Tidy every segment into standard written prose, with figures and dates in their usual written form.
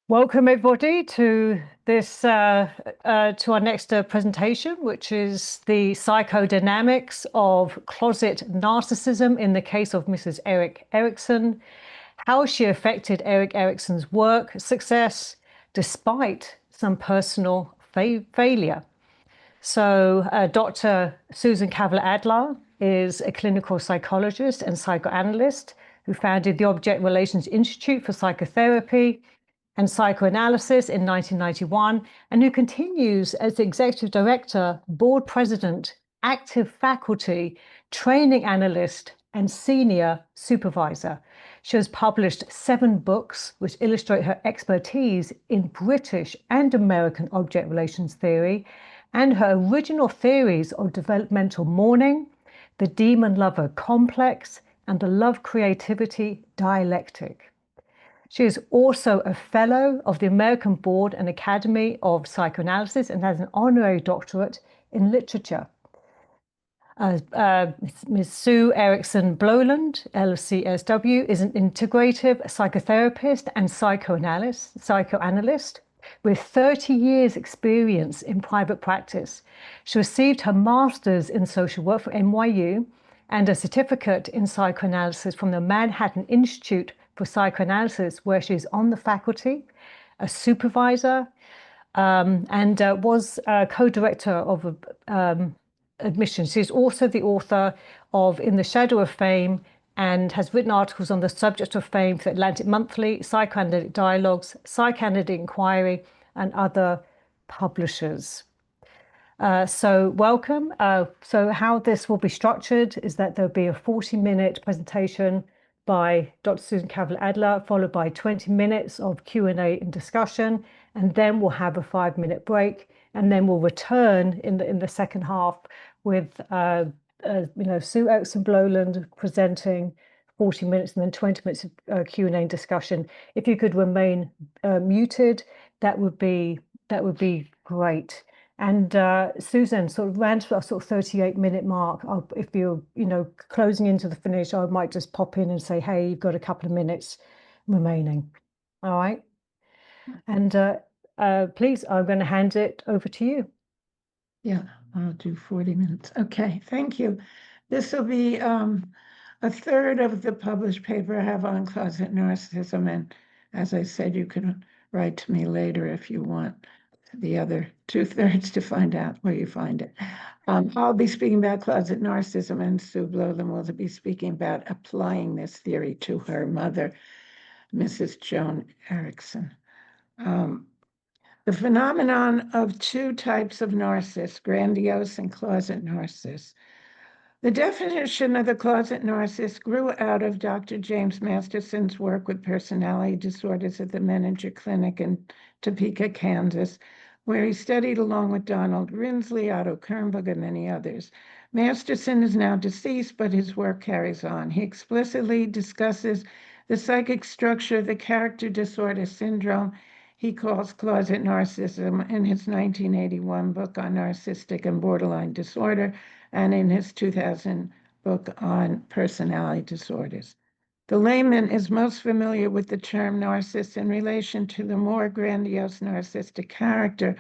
Welcome everybody to this to our next presentation, which is the psychodynamics of closet narcissism in the case of Mrs. Erik Erikson. How she affected Erik Erikson's work success despite some personal failure. So Dr. Susan Kavaler-Adler is a clinical psychologist and psychoanalyst who founded the Object Relations Institute for Psychotherapy and Psychoanalysis in 1991, and who continues as executive director, board president, active faculty, training analyst, and senior supervisor. She has published 7 books which illustrate her expertise in British and American object relations theory and her original theories of developmental mourning, the demon-lover complex, and the love creativity dialectic. She is also a fellow of the American Board and Academy of Psychoanalysis and has an honorary doctorate in literature. Ms. Sue Erikson Bloland, LCSW, is an integrative psychotherapist and psychoanalyst with 30 years experience in private practice. She received her master's in social work from NYU and a certificate in psychoanalysis from the Manhattan Institute for Psychoanalysis, where she's on the faculty, a supervisor, and was co-director of admissions. She's also the author of In the Shadow of Fame and has written articles on the subject of fame for Atlantic Monthly, Psychoanalytic Dialogues, Psychoanalytic Inquiry, and other publishers. So welcome. So how this will be structured is that there'll be a 40-minute presentation by Dr. Susan Kavaler-Adler, followed by 20 minutes of Q&A and discussion, and then we'll have a 5-minute break, and then we'll return in the second half with Sue Erikson Bloland presenting 40 minutes and then 20 minutes of Q&A and discussion. If you could remain muted, that would be great. And Susan sort of ran to a sort of 38-minute mark. If you're, closing into the finish, I might just pop in and say, hey, you've got a couple of minutes remaining. All right. And please, I'm going to hand it over to you. Yeah, I'll do 40 minutes. Okay, thank you. This will be a third of the published paper I have on closet narcissism. And as I said, you can write to me later if you want the other 2/3 to find out where you find it. I'll be speaking about closet narcissism, and Sue Bloland will be speaking about applying this theory to her mother, Mrs. Joan Erikson. The phenomenon of 2 types of narcissists, grandiose and closet narcissists. The definition of the closet narcissist grew out of Dr. James Masterson's work with personality disorders at the Menninger Clinic in Topeka, Kansas, where he studied along with Donald Rinsley, Otto Kernberg, and many others. Masterson is now deceased, but his work carries on. He explicitly discusses the psychic structure of the character disorder syndrome he calls closet narcissism in his 1981 book on narcissistic and borderline disorder, and in his 2000 book on personality disorders. The layman is most familiar with the term narcissist in relation to the more grandiose narcissistic character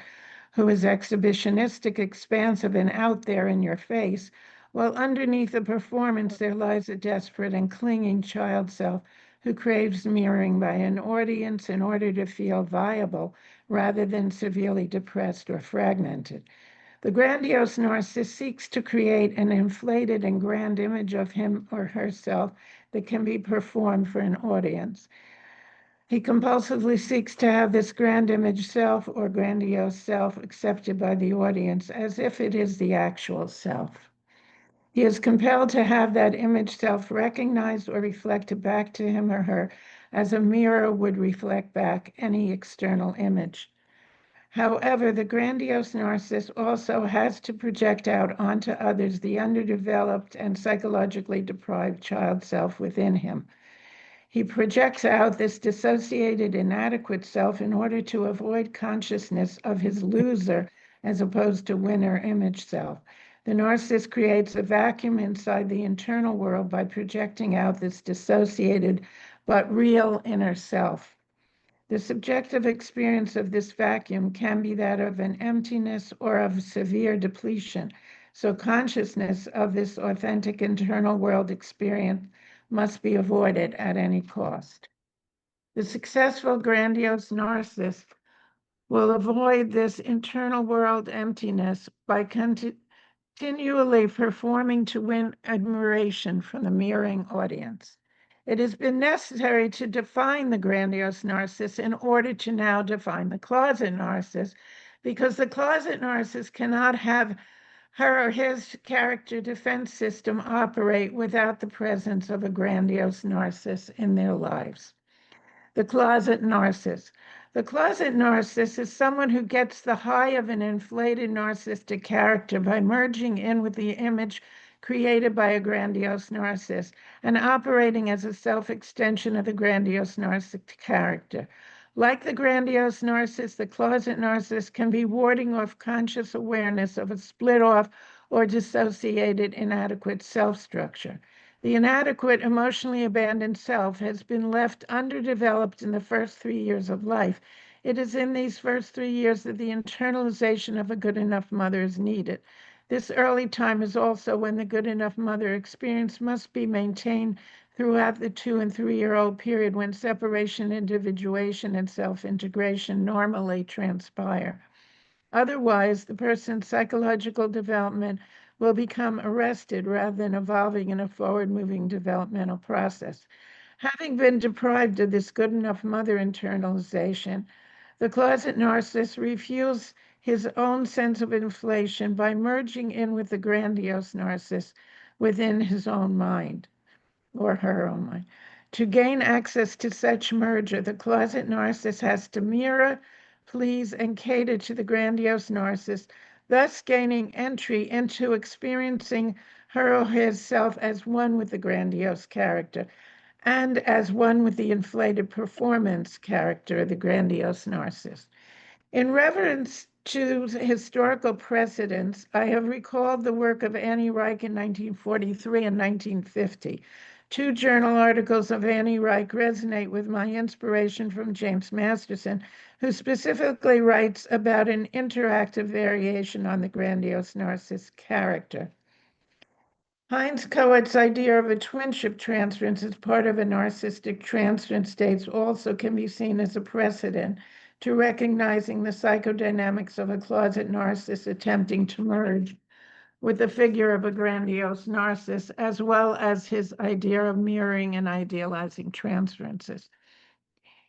who is exhibitionistic, expansive, and out there in your face, while underneath the performance there lies a desperate and clinging child self who craves mirroring by an audience in order to feel viable rather than severely depressed or fragmented. The grandiose narcissist seeks to create an inflated and grand image of him or herself that can be performed for an audience. He compulsively seeks to have this grand image self or grandiose self accepted by the audience as if it is the actual self. He is compelled to have that image self recognized or reflected back to him or her as a mirror would reflect back any external image. However, the grandiose narcissist also has to project out onto others the underdeveloped and psychologically deprived child self within him. He projects out this dissociated, inadequate self in order to avoid consciousness of his loser as opposed to winner image self. The narcissist creates a vacuum inside the internal world by projecting out this dissociated but real inner self. The subjective experience of this vacuum can be that of an emptiness or of severe depletion. So consciousness of this authentic internal world experience must be avoided at any cost. The successful grandiose narcissist will avoid this internal world emptiness by continually performing to win admiration from the mirroring audience. It has been necessary to define the grandiose narcissist in order to now define the closet narcissist, because the closet narcissist cannot have her or his character defense system operate without the presence of a grandiose narcissist in their lives. The closet narcissist. The closet narcissist is someone who gets the high of an inflated narcissistic character by merging in with the image created by a grandiose narcissist and operating as a self-extension of the grandiose narcissistic character. Like the grandiose narcissist, the closet narcissist can be warding off conscious awareness of a split off or dissociated inadequate self-structure. The inadequate, emotionally abandoned self has been left underdeveloped in the first 3 years of life. It is in these first 3 years that the internalization of a good enough mother is needed. This early time is also when the good enough mother experience must be maintained throughout the 2 and 3-year-old period when separation, individuation, and self-integration normally transpire. Otherwise, the person's psychological development will become arrested rather than evolving in a forward-moving developmental process. Having been deprived of this good enough mother internalization, the closet narcissist refuels his own sense of inflation by merging in with the grandiose narcissist within his own mind or her own mind. To gain access to such merger, the closet narcissist has to mirror, please, and cater to the grandiose narcissist, thus gaining entry into experiencing her or his self as one with the grandiose character and as one with the inflated performance character of the grandiose narcissist. In reference to historical precedents, I have recalled the work of Annie Reich in 1943 and 1950. 2 journal articles of Annie Reich resonate with my inspiration from James Masterson, who specifically writes about an interactive variation on the grandiose narcissist character. Heinz Cohen's idea of a twinship transference as part of a narcissistic transference state also can be seen as a precedent to recognizing the psychodynamics of a closet narcissist attempting to merge with the figure of a grandiose narcissist, as well as his idea of mirroring and idealizing transferences.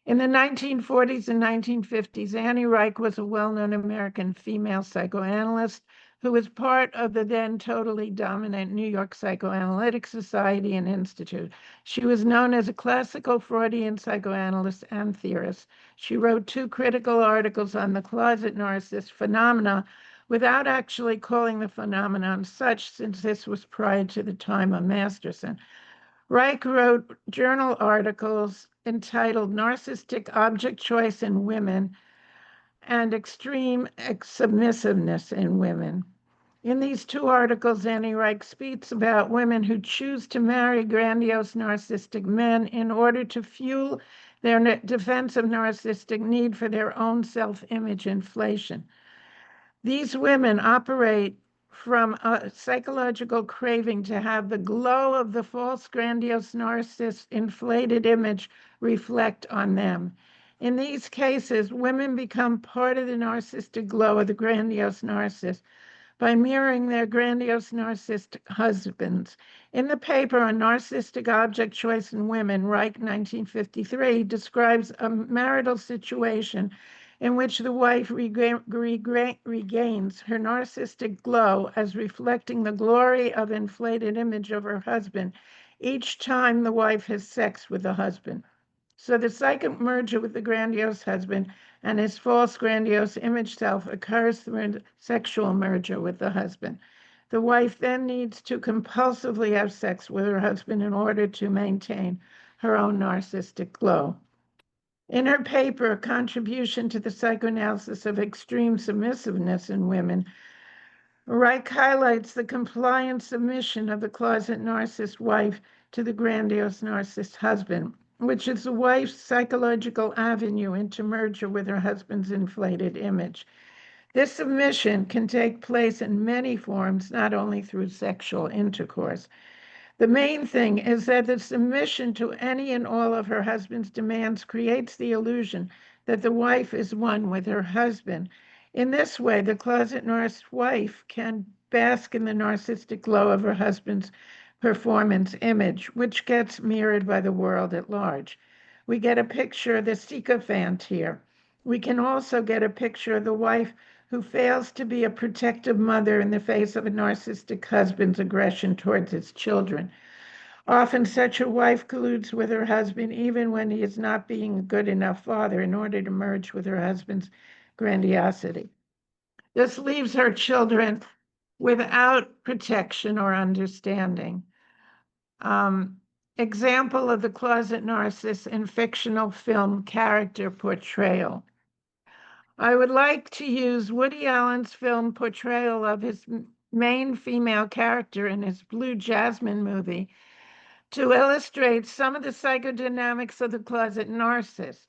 In the 1940s and 1950s, Annie Reich was a well-known American female psychoanalyst who was part of the then totally dominant New York Psychoanalytic Society and Institute. She was known as a classical Freudian psychoanalyst and theorist. She wrote 2 critical articles on the closet narcissist phenomena without actually calling the phenomenon such, since this was prior to the time of Masterson. Reich wrote journal articles entitled Narcissistic Object Choice in Women and Extreme Submissiveness in Women. In these 2 articles, Annie Reich speaks about women who choose to marry grandiose narcissistic men in order to fuel their defensive narcissistic need for their own self-image inflation. These women operate from a psychological craving to have the glow of the false grandiose narcissist's inflated image reflect on them. In these cases, women become part of the narcissistic glow of the grandiose narcissist by mirroring their grandiose narcissistic husbands. In the paper on narcissistic object choice in women, Reich 1953 describes a marital situation in which the wife regains her narcissistic glow as reflecting the glory of inflated image of her husband each time the wife has sex with the husband. So the psychic merger with the grandiose husband and his false grandiose image self occurs through a sexual merger with the husband. The wife then needs to compulsively have sex with her husband in order to maintain her own narcissistic glow. In her paper, A Contribution to the Psychoanalysis of Extreme Submissiveness in Women, Reich highlights the compliant submission of the closet narcissist wife to the grandiose narcissist husband. which is the wife's psychological avenue into merger with her husband's inflated image. This submission can take place in many forms, not only through sexual intercourse. The main thing is that the submission to any and all of her husband's demands creates the illusion that the wife is one with her husband. In this way, the closet narcissist wife can bask in the narcissistic glow of her husband's performance image, which gets mirrored by the world at large. We get a picture of the sycophant here. We can also get a picture of the wife who fails to be a protective mother in the face of a narcissistic husband's aggression towards his children. Often such a wife colludes with her husband even when he is not being a good enough father in order to merge with her husband's grandiosity. This leaves her children without protection or understanding. Example of the closet narcissist in fictional film character portrayal. I would like to use Woody Allen's film portrayal of his main female character in his Blue Jasmine movie to illustrate some of the psychodynamics of the closet narcissist.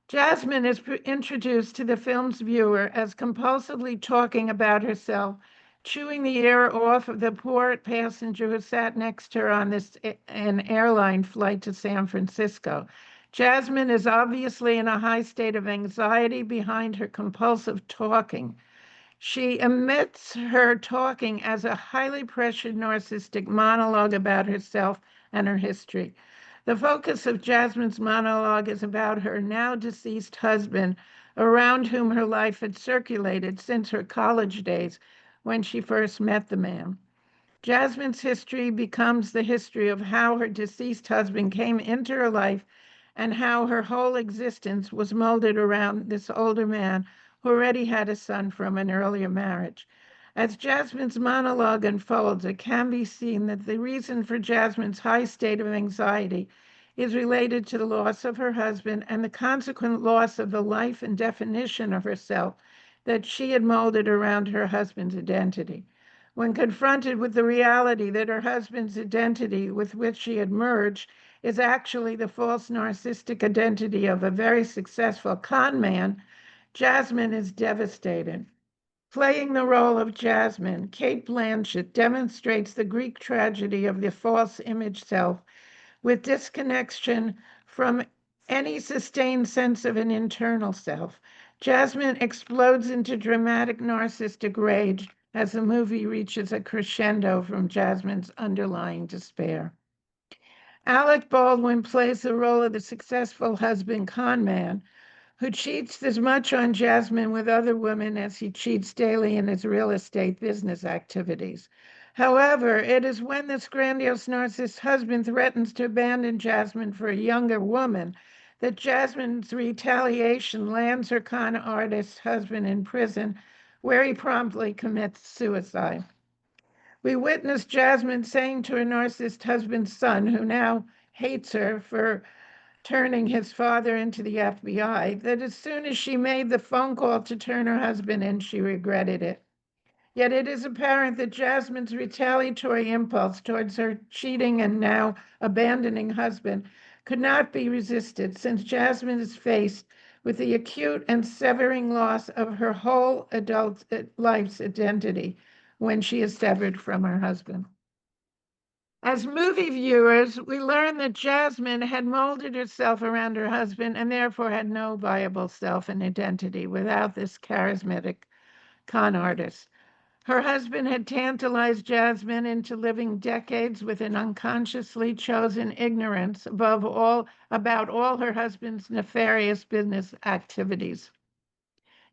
Jasmine is introduced to the film's viewer as compulsively talking about herself, chewing the air off of the poor passenger who sat next to her on an airline flight to San Francisco. Jasmine is obviously in a high state of anxiety behind her compulsive talking. She emits her talking as a highly pressured narcissistic monologue about herself and her history. The focus of Jasmine's monologue is about her now deceased husband, around whom her life had circulated since her college days when she first met the man. Jasmine's history becomes the history of how her deceased husband came into her life and how her whole existence was molded around this older man who already had a son from an earlier marriage. As Jasmine's monologue unfolds, it can be seen that the reason for Jasmine's high state of anxiety is related to the loss of her husband and the consequent loss of the life and definition of herself that she had molded around her husband's identity. When confronted with the reality that her husband's identity with which she had merged is actually the false narcissistic identity of a very successful con man, Jasmine is devastated. Playing the role of Jasmine, Cate Blanchett demonstrates the Greek tragedy of the false image self with disconnection from any sustained sense of an internal self. Jasmine explodes into dramatic narcissistic rage as the movie reaches a crescendo from Jasmine's underlying despair. Alec Baldwin plays the role of the successful husband con man who cheats as much on Jasmine with other women as he cheats daily in his real estate business activities. However, it is when this grandiose narcissist husband threatens to abandon Jasmine for a younger woman that Jasmine's retaliation lands her con artist husband in prison, where he promptly commits suicide. We witness Jasmine saying to her narcissist husband's son, who now hates her for turning his father into the FBI, that as soon as she made the phone call to turn her husband in, she regretted it. Yet it is apparent that Jasmine's retaliatory impulse towards her cheating and now abandoning husband could not be resisted, since Jasmine is faced with the acute and severing loss of her whole adult life's identity when she is severed from her husband. As movie viewers, we learn that Jasmine had molded herself around her husband and therefore had no viable self and identity without this charismatic con artist. Her husband had tantalized Jasmine into living decades with an unconsciously chosen ignorance about all her husband's nefarious business activities.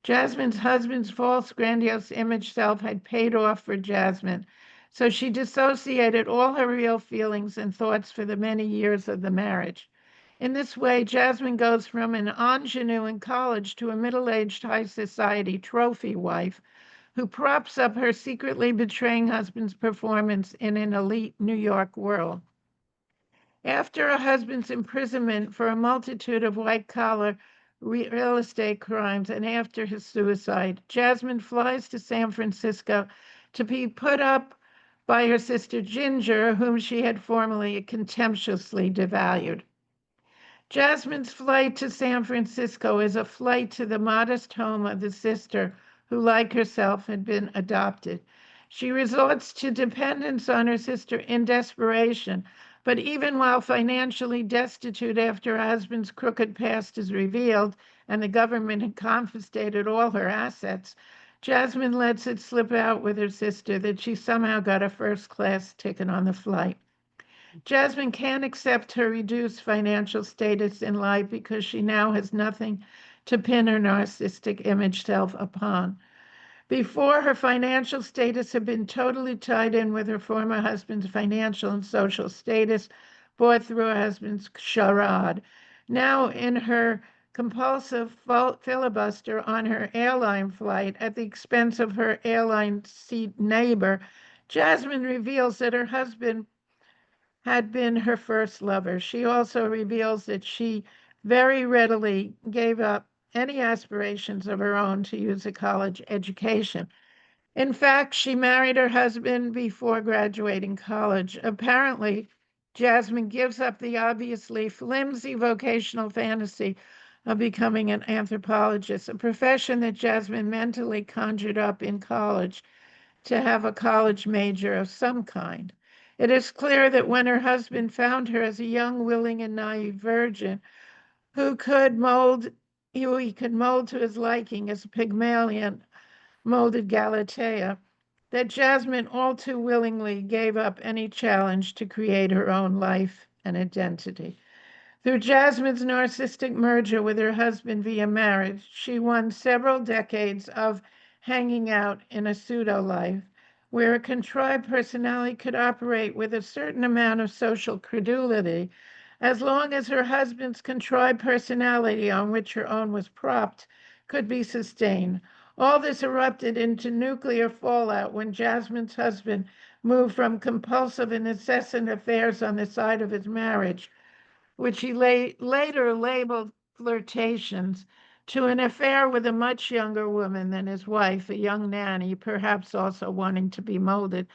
Jasmine's husband's false grandiose image self had paid off for Jasmine, so she dissociated all her real feelings and thoughts for the many years of the marriage. In this way, Jasmine goes from an ingenue in college to a middle-aged high society trophy wife who props up her secretly betraying husband's performance in an elite New York world. After her husband's imprisonment for a multitude of white-collar real estate crimes and after his suicide, Jasmine flies to San Francisco to be put up by her sister Ginger, whom she had formerly contemptuously devalued. Jasmine's flight to San Francisco is a flight to the modest home of the sister who, like herself, had been adopted. She resorts to dependence on her sister in desperation, but even while financially destitute after her husband's crooked past is revealed and the government had confiscated all her assets, Jasmine lets it slip out with her sister that she somehow got a first-class ticket on the flight. Jasmine can't accept her reduced financial status in life because she now has nothing to pin her narcissistic image self upon. Before, her financial status had been totally tied in with her former husband's financial and social status, bought through her husband's charade. Now, in her compulsive filibuster on her airline flight at the expense of her airline seat neighbor, Jasmine reveals that her husband had been her first lover. She also reveals that she very readily gave up any aspirations of her own to use a college education. In fact, she married her husband before graduating college. Apparently, Jasmine gives up the obviously flimsy vocational fantasy of becoming an anthropologist, a profession that Jasmine mentally conjured up in college to have a college major of some kind. It is clear that when her husband found her as a young, willing, and naive virgin who he could mold to his liking as a Pygmalion molded Galatea, that Jasmine all too willingly gave up any challenge to create her own life and identity. Through Jasmine's narcissistic merger with her husband via marriage, she won several decades of hanging out in a pseudo life where a contrived personality could operate with a certain amount of social credulity as long as her husband's contrived personality, on which her own was propped, could be sustained. All this erupted into nuclear fallout when Jasmine's husband moved from compulsive and incessant affairs on the side of his marriage, which he later labeled flirtations, to an affair with a much younger woman than his wife, a young nanny, perhaps also wanting to be molded,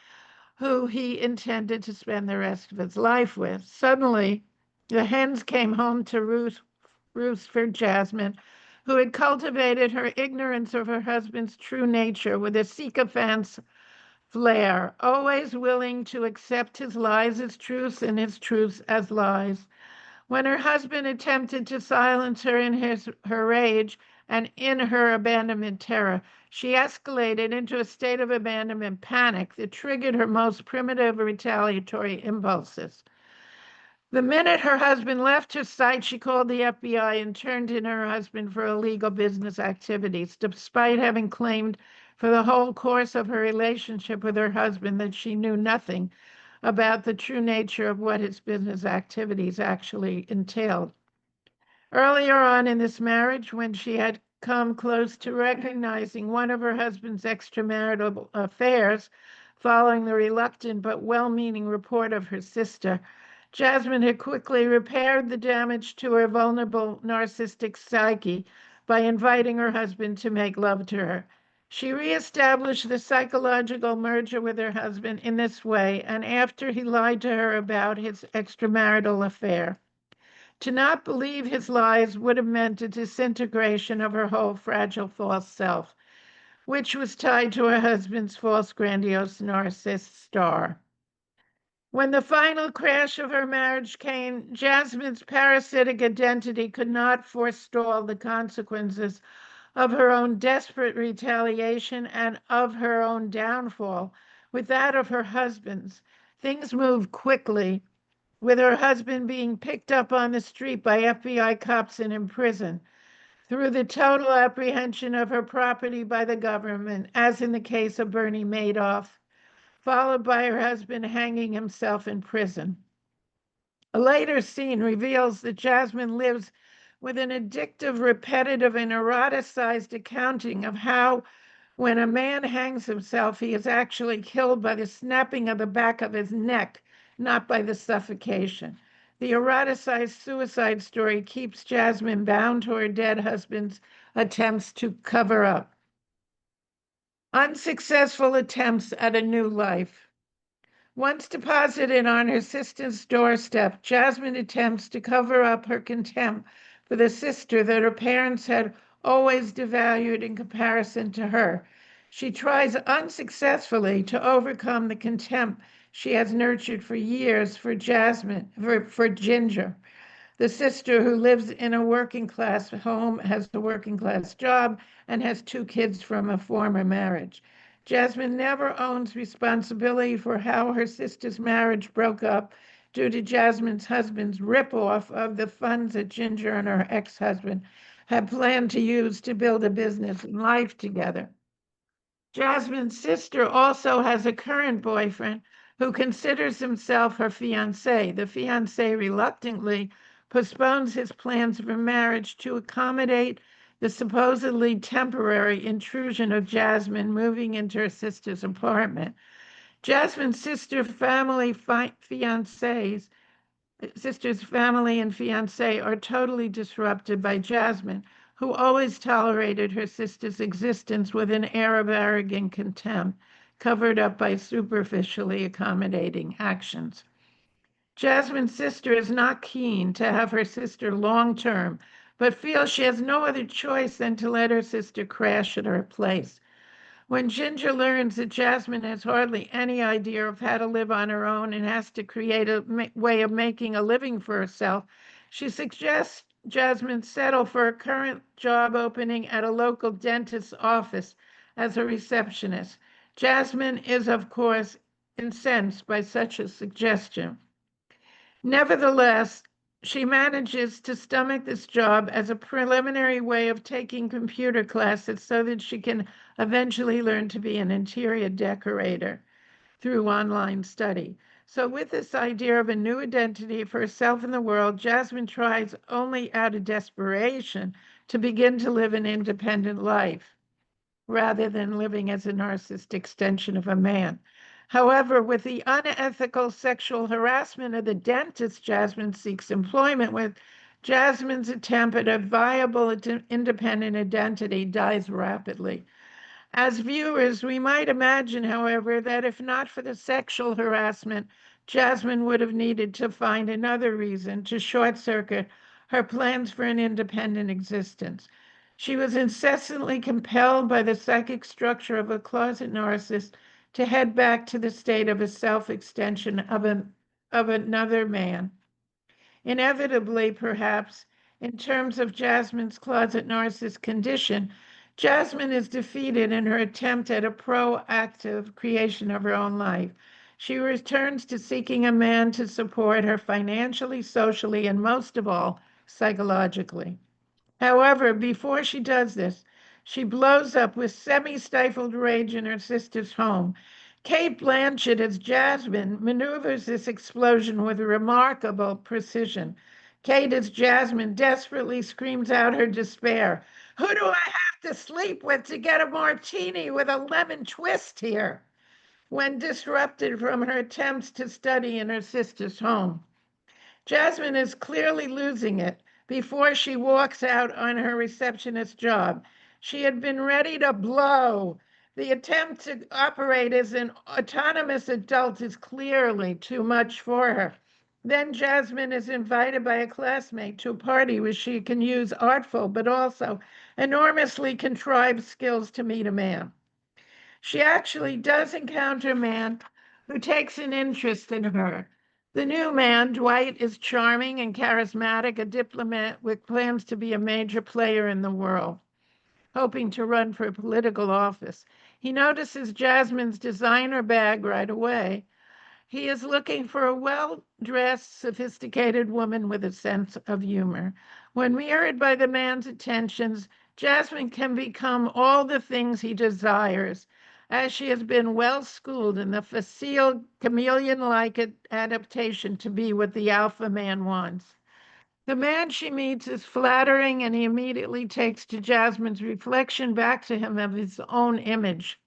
who he intended to spend the rest of his life with. Suddenly, the hens came home to roost for Jasmine, who had cultivated her ignorance of her husband's true nature with a sycophant's flair, always willing to accept his lies as truths and his truths as lies. When her husband attempted to silence her in her rage and in her abandonment terror, she escalated into a state of abandonment panic that triggered her most primitive retaliatory impulses. The minute her husband left her sight, she called the FBI and turned in her husband for illegal business activities, despite having claimed for the whole course of her relationship with her husband that she knew nothing about the true nature of what his business activities actually entailed. Earlier on in this marriage, when she had come close to recognizing one of her husband's extramarital affairs, following the reluctant but well-meaning report of her sister, Jasmine had quickly repaired the damage to her vulnerable narcissistic psyche by inviting her husband to make love to her. She reestablished the psychological merger with her husband in this way, and after he lied to her about his extramarital affair. To not believe his lies would have meant a disintegration of her whole fragile false self, which was tied to her husband's false grandiose narcissist star. When the final crash of her marriage came, Jasmine's parasitic identity could not forestall the consequences of her own desperate retaliation and of her own downfall with that of her husband's. Things moved quickly, with her husband being picked up on the street by FBI cops and imprisoned, through the total apprehension of her property by the government, as in the case of Bernie Madoff, followed by her husband hanging himself in prison. A later scene reveals that Jasmine lives with an addictive, repetitive, and eroticized accounting of how, when a man hangs himself, he is actually killed by the snapping of the back of his neck, not by the suffocation. The eroticized suicide story keeps Jasmine bound to her dead husband's attempts to cover up. Unsuccessful attempts at a new life. Once deposited on her sister's doorstep, Jasmine attempts to cover up her contempt for the sister that her parents had always devalued in comparison to her. She tries unsuccessfully to overcome the contempt she has nurtured for years for Ginger, the sister who lives in a working class home, has a working class job, and has 2 kids from a former marriage. Jasmine never owns responsibility for how her sister's marriage broke up due to Jasmine's husband's ripoff of the funds that Ginger and her ex-husband had planned to use to build a business and life together. Jasmine's sister also has a current boyfriend who considers himself her fiancé. The fiancé reluctantly postpones his plans for marriage to accommodate the supposedly temporary intrusion of Jasmine moving into her sister's apartment. Jasmine's sister's family and fiancé are totally disrupted by Jasmine, who always tolerated her sister's existence with an air of arrogant contempt, covered up by superficially accommodating actions. Jasmine's sister is not keen to have her sister long-term, but feels she has no other choice than to let her sister crash at her place. When Ginger learns that Jasmine has hardly any idea of how to live on her own and has to create a way of making a living for herself, she suggests Jasmine settle for a current job opening at a local dentist's office as a receptionist. Jasmine is, of course, incensed by such a suggestion. Nevertheless, she manages to stomach this job as a preliminary way of taking computer classes so that she can eventually learn to be an interior decorator through online study. So with this idea of a new identity for herself in the world, Jasmine tries only out of desperation to begin to live an independent life, rather than living as a narcissistic extension of a man. However, with the unethical sexual harassment of the dentist Jasmine seeks employment with, Jasmine's attempt at a viable independent identity dies rapidly. As viewers, we might imagine, however, that if not for the sexual harassment, Jasmine would have needed to find another reason to short-circuit her plans for an independent existence. She was incessantly compelled by the psychic structure of a closet narcissist to head back to the state of a self-extension of another man. Inevitably, perhaps, in terms of Jasmine's closet narcissist condition, Jasmine is defeated in her attempt at a proactive creation of her own life. She returns to seeking a man to support her financially, socially, and most of all, psychologically. However, before she does this, she blows up with semi-stifled rage in her sister's home. Cate Blanchett as Jasmine maneuvers this explosion with remarkable precision. Cate as Jasmine desperately screams out her despair. Who do I have to sleep with to get a martini with a lemon twist here? When disrupted from her attempts to study in her sister's home. Jasmine is clearly losing it before she walks out on her receptionist job. She had been ready to blow. The attempt to operate as an autonomous adult is clearly too much for her. Then Jasmine is invited by a classmate to a party where she can use artful but also enormously contrived skills to meet a man. She actually does encounter a man who takes an interest in her. The new man, Dwight, is charming and charismatic, a diplomat with plans to be a major player in the world, hoping to run for political office. He notices Jasmine's designer bag right away. He is looking for a well-dressed, sophisticated woman with a sense of humor. When mirrored by the man's attentions, Jasmine can become all the things he desires, as she has been well-schooled in the facile, chameleon-like adaptation to be what the alpha man wants. The man she meets is flattering, and he immediately takes to Jasmine's reflection back to him of his own image.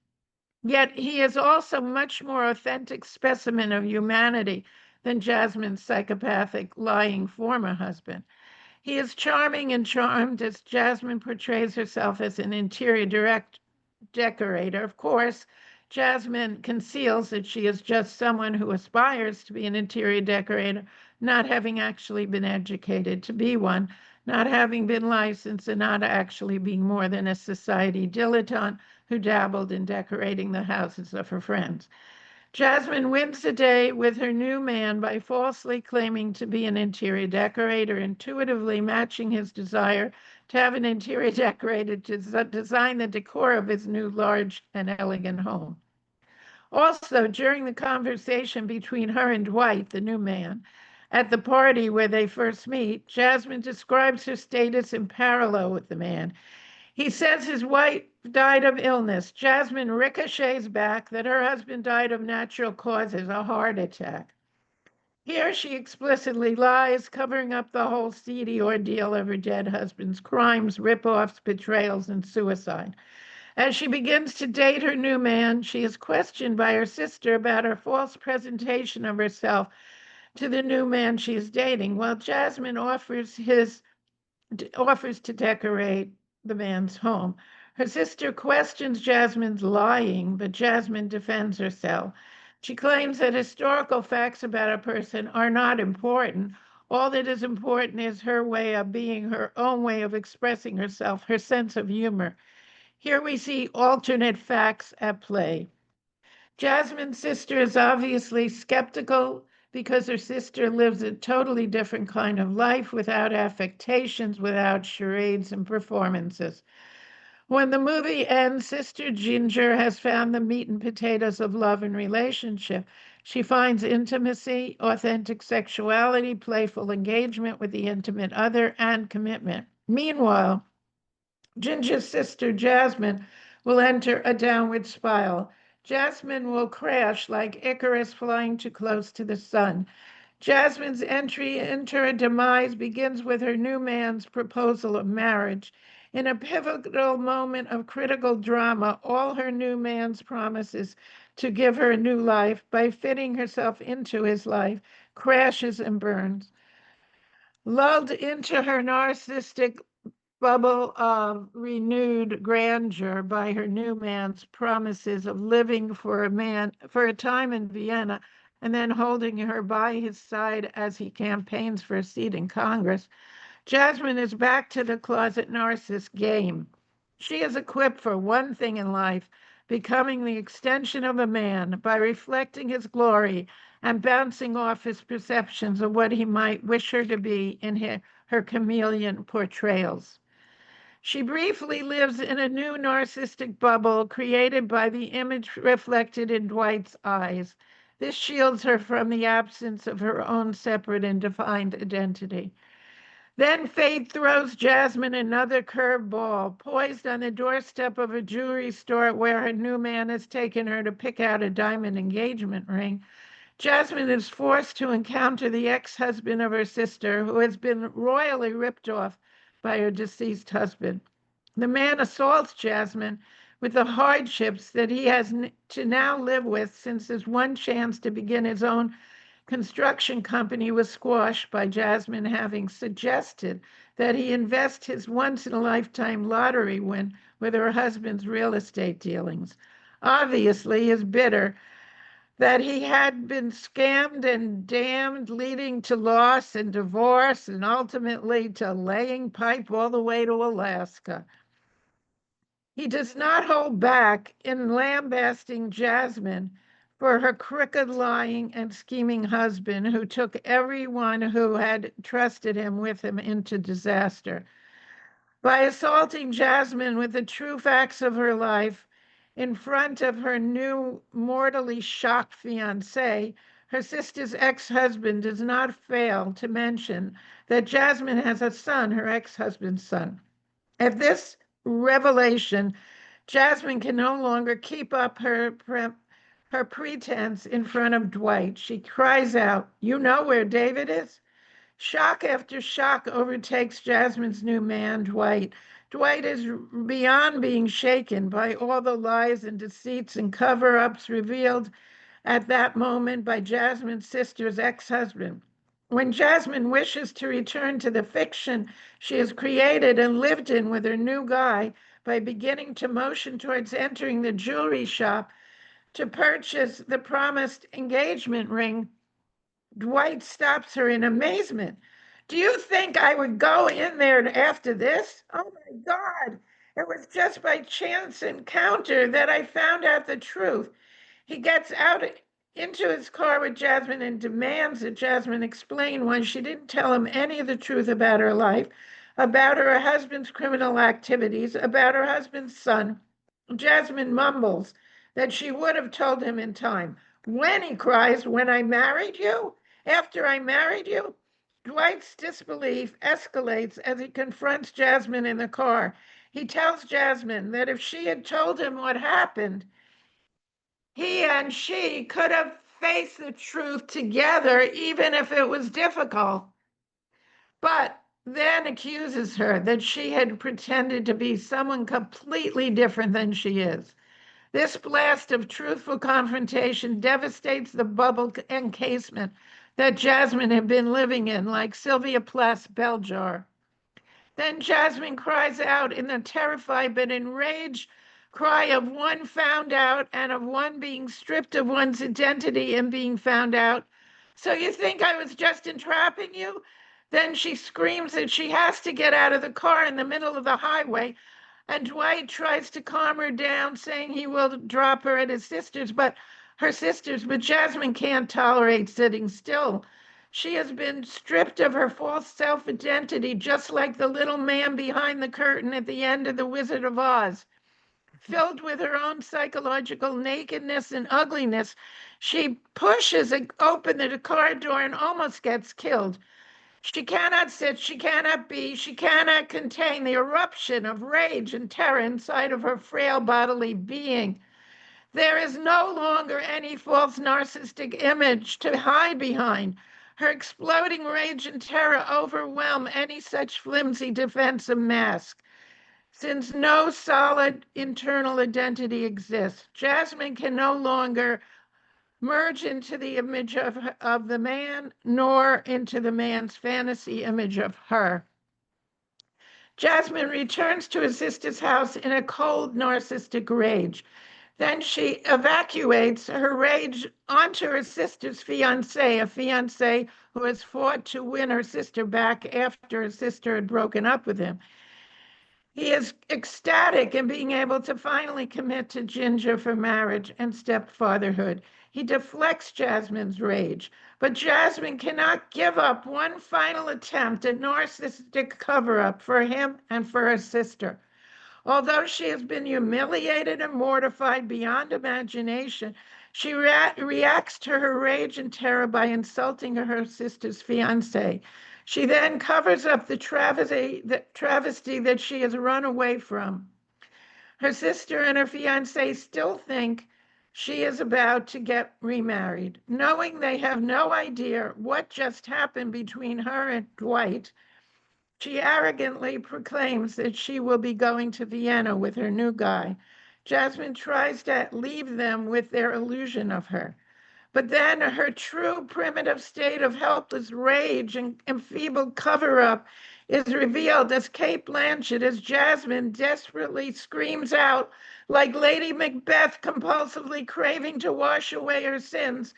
Yet he is also much more authentic specimen of humanity than Jasmine's psychopathic, lying former husband. He is charming and charmed as Jasmine portrays herself as an interior decorator. Of course, Jasmine conceals that she is just someone who aspires to be an interior decorator, not having actually been educated to be one, not having been licensed, and not actually being more than a society dilettante who dabbled in decorating the houses of her friends. Jasmine wins the day with her new man by falsely claiming to be an interior decorator, intuitively matching his desire to have an interior decorator to design the decor of his new large and elegant home. Also, during the conversation between her and Dwight, the new man, at the party where they first meet, Jasmine describes her status in parallel with the man. He says his wife died of illness. Jasmine ricochets back that her husband died of natural causes, a heart attack. Here she explicitly lies, covering up the whole seedy ordeal of her dead husband's crimes, rip-offs, betrayals, and suicide. As she begins to date her new man, she is questioned by her sister about her false presentation of herself to the new man she is dating, while Jasmine offers to decorate the man's home. Her sister questions Jasmine's lying, but Jasmine defends herself. She claims that historical facts about a person are not important. All that is important is her way of being, her own way of expressing herself, her sense of humor. Here we see alternate facts at play. Jasmine's sister is obviously skeptical because her sister lives a totally different kind of life without affectations, without charades and performances. When the movie ends, Sister Ginger has found the meat and potatoes of love and relationship. She finds intimacy, authentic sexuality, playful engagement with the intimate other, and commitment. Meanwhile, Ginger's sister, Jasmine, will enter a downward spiral. Jasmine will crash like Icarus flying too close to the sun. Jasmine's entry into her demise begins with her new man's proposal of marriage. In a pivotal moment of critical drama, all her new man's promises to give her a new life by fitting herself into his life crashes and burns. Lulled into her narcissistic bubble of renewed grandeur by her new man's promises of living for a time in Vienna and then holding her by his side as he campaigns for a seat in Congress, Jasmine is back to the closet narcissist game. She is equipped for one thing in life, becoming the extension of a man by reflecting his glory and bouncing off his perceptions of what he might wish her to be in her chameleon portrayals. She briefly lives in a new narcissistic bubble created by the image reflected in Dwight's eyes. This shields her from the absence of her own separate and defined identity. Then fate throws Jasmine another curveball, poised on the doorstep of a jewelry store where her new man has taken her to pick out a diamond engagement ring. Jasmine is forced to encounter the ex-husband of her sister, who has been royally ripped off by her deceased husband. The man assaults Jasmine with the hardships that he has to now live with since his one chance to begin his own construction company was squashed by Jasmine having suggested that he invest his once-in-a-lifetime lottery win with her husband's real estate dealings. Obviously, he is bitter that he had been scammed and damned, leading to loss and divorce and ultimately to laying pipe all the way to Alaska. He does not hold back in lambasting Jasmine for her crooked, lying, and scheming husband who took everyone who had trusted him with him into disaster. By assaulting Jasmine with the true facts of her life, in front of her new mortally shocked fiancé, her sister's ex-husband does not fail to mention that Jasmine has a son, her ex-husband's son. At this revelation, Jasmine can no longer keep up her pretense in front of Dwight. She cries out, "You know where David is?" Shock after shock overtakes Jasmine's new man, Dwight. Dwight is beyond being shaken by all the lies and deceits and cover-ups revealed at that moment by Jasmine's sister's ex-husband. When Jasmine wishes to return to the fiction she has created and lived in with her new guy by beginning to motion towards entering the jewelry shop, to purchase the promised engagement ring, Dwight stops her in amazement. Do you think I would go in there after this? Oh my God. It was just by chance encounter that I found out the truth. He gets out into his car with Jasmine and demands that Jasmine explain why she didn't tell him any of the truth about her life, about her husband's criminal activities, about her husband's son. Jasmine mumbles that she would have told him in time. When, he cries, when I married you? After I married you? Dwight's disbelief escalates as he confronts Jasmine in the car. He tells Jasmine that if she had told him what happened, he and she could have faced the truth together, even if it was difficult. But then accuses her that she had pretended to be someone completely different than she is. This blast of truthful confrontation devastates the bubble encasement that Jasmine had been living in, like Sylvia Plath's bell jar. Then Jasmine cries out in the terrified but enraged cry of one found out and of one being stripped of one's identity and being found out. So you think I was just entrapping you? Then she screams that she has to get out of the car in the middle of the highway, and Dwight tries to calm her down, saying he will drop her at his sister's, but Jasmine can't tolerate sitting still. She has been stripped of her false self-identity, just like the little man behind the curtain at the end of The Wizard of Oz. Filled with her own psychological nakedness and ugliness, she pushes open the car door and almost gets killed. She cannot sit, she cannot be, she cannot contain the eruption of rage and terror inside of her frail bodily being. There is no longer any false narcissistic image to hide behind. Her exploding rage and terror overwhelm any such flimsy defensive mask. Since no solid internal identity exists, Jasmine can no longer merge into the image of the man, nor into the man's fantasy image of her. Jasmine returns to her sister's house in a cold narcissistic rage. Then she evacuates her rage onto her sister's fiance, a fiance who has fought to win her sister back after her sister had broken up with him. He is ecstatic in being able to finally commit to Ginger for marriage and stepfatherhood. He deflects Jasmine's rage, but Jasmine cannot give up one final attempt at narcissistic cover-up for him and for her sister. Although she has been humiliated and mortified beyond imagination, she reacts to her rage and terror by insulting her sister's fiance. She then covers up the travesty that she has run away from. Her sister and her fiance still think she is about to get remarried. Knowing they have no idea what just happened between her and Dwight, she arrogantly proclaims that she will be going to Vienna with her new guy. Jasmine tries to leave them with their illusion of her. But then her true primitive state of helpless rage and enfeebled cover-up is revealed as Cate Blanchett, as Jasmine desperately screams out, like Lady Macbeth compulsively craving to wash away her sins,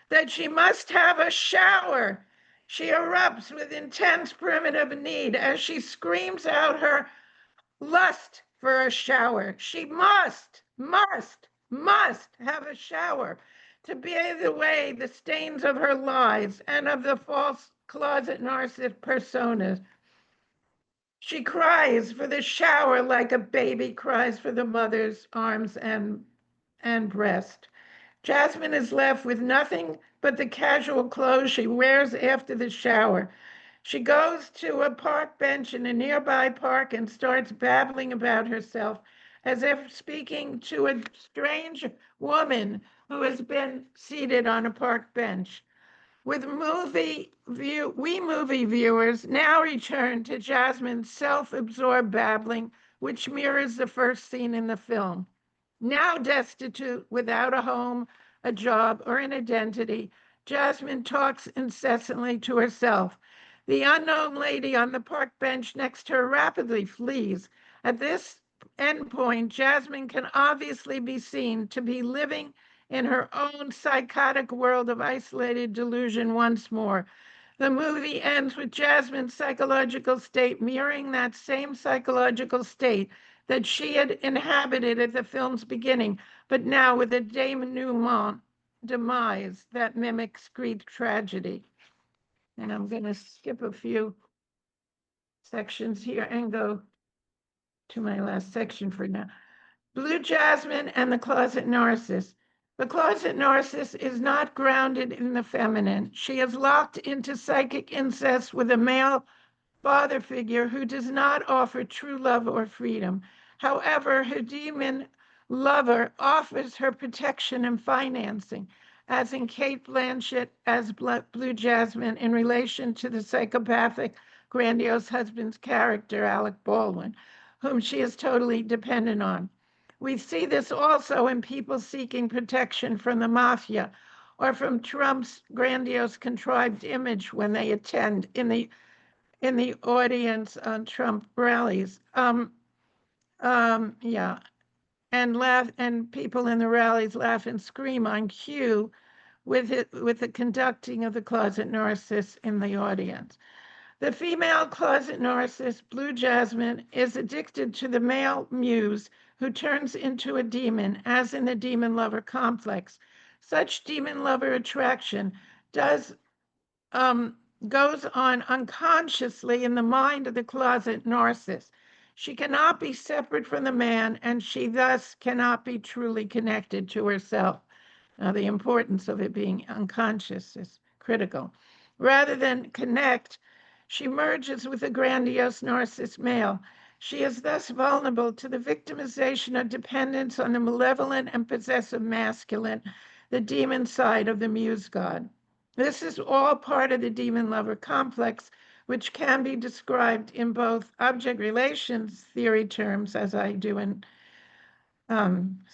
that she must have a shower. She erupts with intense primitive need as she screams out her lust for a shower. She must have a shower to bathe away the stains of her lies and of the false closet narcissist personas. She cries for the shower like a baby cries for the mother's arms and breast. Jasmine is left with nothing but the casual clothes she wears after the shower. She goes to a park bench in a nearby park and starts babbling about herself as if speaking to a strange woman who has been seated on a park bench. We movie viewers now return to Jasmine's self-absorbed babbling, which mirrors the first scene in the film. Now destitute, without a home, a job, or an identity, Jasmine talks incessantly to herself. The unknown lady on the park bench next to her rapidly flees. At this endpoint, Jasmine can obviously be seen to be living in her own psychotic world of isolated delusion once more. The movie ends with Jasmine's psychological state mirroring that same psychological state that she had inhabited at the film's beginning, but now with a denouement demise that mimics Greek tragedy. And I'm going to skip a few sections here and go to my last section for now. Blue Jasmine and the Closet Narcissist. The closet narcissist is not grounded in the feminine. She is locked into psychic incest with a male father figure who does not offer true love or freedom. However, her demon lover offers her protection and financing, as in Cate Blanchett as Blue Jasmine in relation to the psychopathic, grandiose husband's character, Alec Baldwin, whom she is totally dependent on. We see this also in people seeking protection from the mafia or from Trump's grandiose contrived image when they attend in the audience on Trump rallies. Yeah, and people in the rallies laugh and scream on cue with the conducting of the closet narcissist in the audience. The female closet narcissist, Blue Jasmine, is addicted to the male muse who turns into a demon, as in the demon lover complex. Such demon lover attraction goes on unconsciously in the mind of the closet narcissist. She cannot be separate from the man, and she thus cannot be truly connected to herself. Now, the importance of it being unconscious is critical. Rather than connect, she merges with the grandiose narcissist male. She is thus vulnerable to the victimization of dependence on the malevolent and possessive masculine, the demon side of the muse god. This is all part of the demon lover complex, which can be described in both object relations theory terms, as I do in